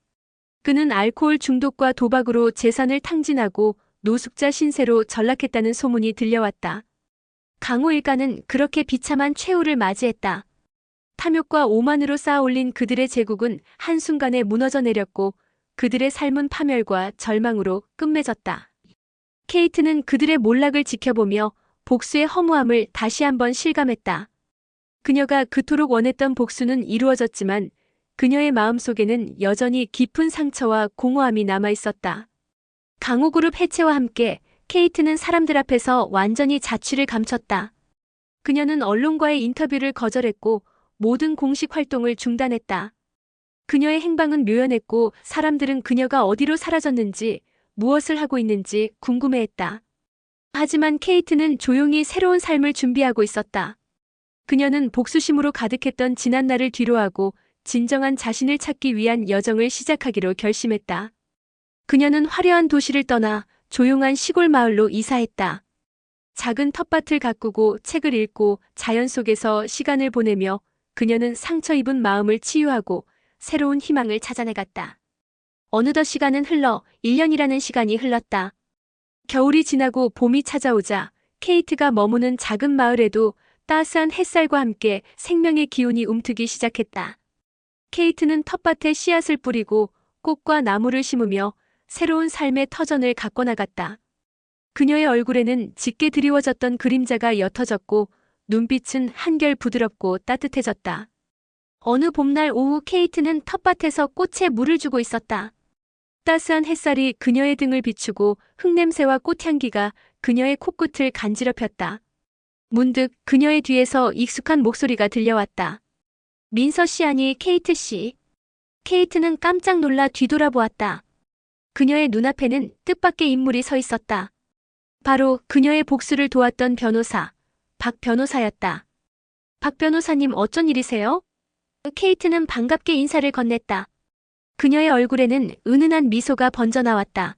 그는 알코올 중독과 도박으로 재산을 탕진하고 노숙자 신세로 전락했다는 소문이 들려왔다. 강호 일가는 그렇게 비참한 최후를 맞이했다. 탐욕과 오만으로 쌓아올린 그들의 제국은 한순간에 무너져 내렸고 그들의 삶은 파멸과 절망으로 끝맺었다. 케이트는 그들의 몰락을 지켜보며 복수의 허무함을 다시 한번 실감했다. 그녀가 그토록 원했던 복수는 이루어졌지만 그녀의 마음속에는 여전히 깊은 상처와 공허함이 남아있었다. 강호그룹 해체와 함께 케이트는 사람들 앞에서 완전히 자취를 감췄다. 그녀는 언론과의 인터뷰를 거절했고 모든 공식 활동을 중단했다. 그녀의 행방은 묘연했고 사람들은 그녀가 어디로 사라졌는지 무엇을 하고 있는지 궁금해했다. 하지만 케이트는 조용히 새로운 삶을 준비하고 있었다. 그녀는 복수심으로 가득했던 지난날을 뒤로하고 진정한 자신을 찾기 위한 여정을 시작하기로 결심했다. 그녀는 화려한 도시를 떠나 조용한 시골 마을로 이사했다. 작은 텃밭을 가꾸고 책을 읽고 자연 속에서 시간을 보내며 그녀는 상처 입은 마음을 치유하고 새로운 희망을 찾아내갔다. 어느덧 시간은 흘러 1년이라는 시간이 흘렀다. 겨울이 지나고 봄이 찾아오자 케이트가 머무는 작은 마을에도 따스한 햇살과 함께 생명의 기운이 움트기 시작했다. 케이트는 텃밭에 씨앗을 뿌리고 꽃과 나무를 심으며 새로운 삶의 터전을 가꿔 나갔다. 그녀의 얼굴에는 짙게 드리워졌던 그림자가 옅어졌고 눈빛은 한결 부드럽고 따뜻해졌다. 어느 봄날 오후 케이트는 텃밭에서 꽃에 물을 주고 있었다. 따스한 햇살이 그녀의 등을 비추고 흙냄새와 꽃향기가 그녀의 코끝을 간지럽혔다. 문득 그녀의 뒤에서 익숙한 목소리가 들려왔다. 민서 씨 아니 케이트 씨. 케이트는 깜짝 놀라 뒤돌아보았다. 그녀의 눈앞에는 뜻밖의 인물이 서 있었다. 바로 그녀의 복수를 도왔던 변호사, 박 변호사였다. 박 변호사님 어쩐 일이세요? 케이트는 반갑게 인사를 건넸다. 그녀의 얼굴에는 은은한 미소가 번져나왔다.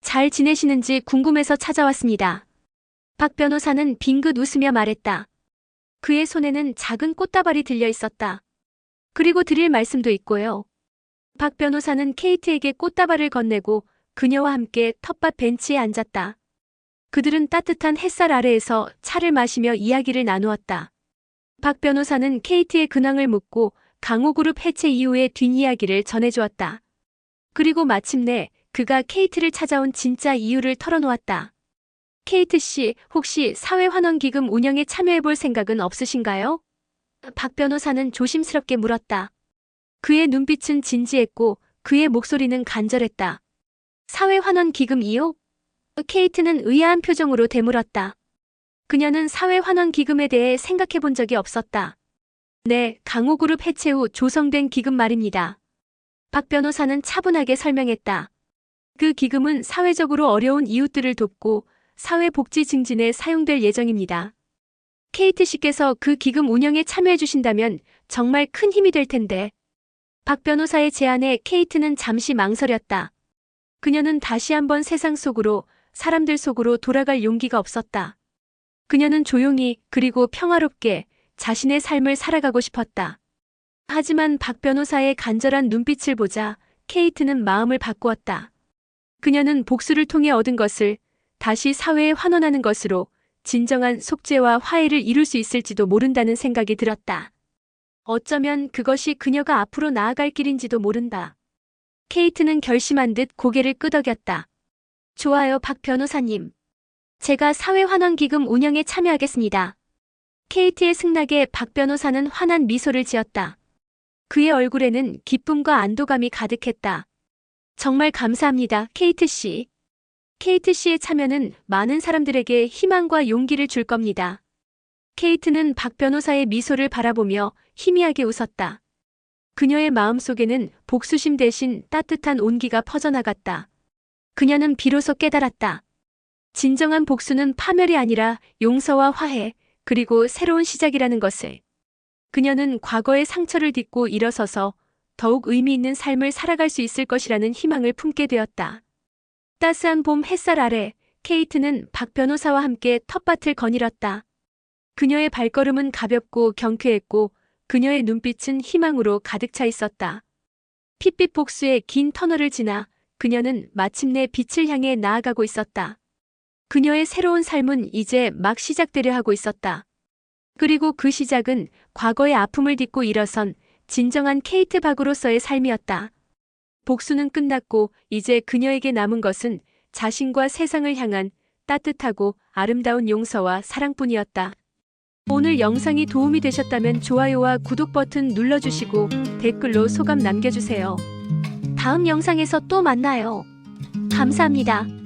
잘 지내시는지 궁금해서 찾아왔습니다. 박 변호사는 빙긋 웃으며 말했다. 그의 손에는 작은 꽃다발이 들려 있었다. 그리고 드릴 말씀도 있고요. 박 변호사는 케이트에게 꽃다발을 건네고 그녀와 함께 텃밭 벤치에 앉았다. 그들은 따뜻한 햇살 아래에서 차를 마시며 이야기를 나누었다. 박 변호사는 케이트의 근황을 묻고 강호그룹 해체 이후의 뒷이야기를 전해주었다. 그리고 마침내 그가 케이트를 찾아온 진짜 이유를 털어놓았다. 케이트 씨, 혹시 사회환원기금 운영에 참여해볼 생각은 없으신가요? 박 변호사는 조심스럽게 물었다. 그의 눈빛은 진지했고 그의 목소리는 간절했다. 사회환원기금이요? 케이트는 의아한 표정으로 되물었다. 그녀는 사회환원기금에 대해 생각해본 적이 없었다. 네, 강호그룹 해체 후 조성된 기금 말입니다. 박 변호사는 차분하게 설명했다. 그 기금은 사회적으로 어려운 이웃들을 돕고 사회복지 증진에 사용될 예정입니다. 케이트 씨께서 그 기금 운영에 참여해 주신다면 정말 큰 힘이 될 텐데. 박 변호사의 제안에 케이트는 잠시 망설였다. 그녀는 다시 한번 세상 속으로, 사람들 속으로 돌아갈 용기가 없었다. 그녀는 조용히 그리고 평화롭게 자신의 삶을 살아가고 싶었다. 하지만 박 변호사의 간절한 눈빛을 보자 케이트는 마음을 바꾸었다. 그녀는 복수를 통해 얻은 것을 다시 사회에 환원하는 것으로 진정한 속죄와 화해를 이룰 수 있을지도 모른다는 생각이 들었다. 어쩌면 그것이 그녀가 앞으로 나아갈 길인지도 모른다. 케이트는 결심한 듯 고개를 끄덕였다. 좋아요, 박 변호사님. 제가 사회환원기금 운영에 참여하겠습니다. 케이트의 승낙에 박 변호사는 환한 미소를 지었다. 그의 얼굴에는 기쁨과 안도감이 가득했다. 정말 감사합니다, 케이트 씨. 케이트 씨의 참여는 많은 사람들에게 희망과 용기를 줄 겁니다. 케이트는 박 변호사의 미소를 바라보며 희미하게 웃었다. 그녀의 마음속에는 복수심 대신 따뜻한 온기가 퍼져나갔다. 그녀는 비로소 깨달았다. 진정한 복수는 파멸이 아니라 용서와 화해, 그리고 새로운 시작이라는 것을. 그녀는 과거의 상처를 딛고 일어서서 더욱 의미 있는 삶을 살아갈 수 있을 것이라는 희망을 품게 되었다. 따스한 봄 햇살 아래 케이트는 박 변호사와 함께 텃밭을 거닐었다. 그녀의 발걸음은 가볍고 경쾌했고 그녀의 눈빛은 희망으로 가득 차 있었다. 핏빛 복수의 긴 터널을 지나 그녀는 마침내 빛을 향해 나아가고 있었다. 그녀의 새로운 삶은 이제 막 시작되려 하고 있었다. 그리고 그 시작은 과거의 아픔을 딛고 일어선 진정한 케이트 박으로서의 삶이었다. 복수는 끝났고 이제 그녀에게 남은 것은 자신과 세상을 향한 따뜻하고 아름다운 용서와 사랑뿐이었다. 오늘 영상이 도움이 되셨다면 좋아요와 구독 버튼 눌러주시고 댓글로 소감 남겨주세요. 다음 영상에서 또 만나요. 감사합니다.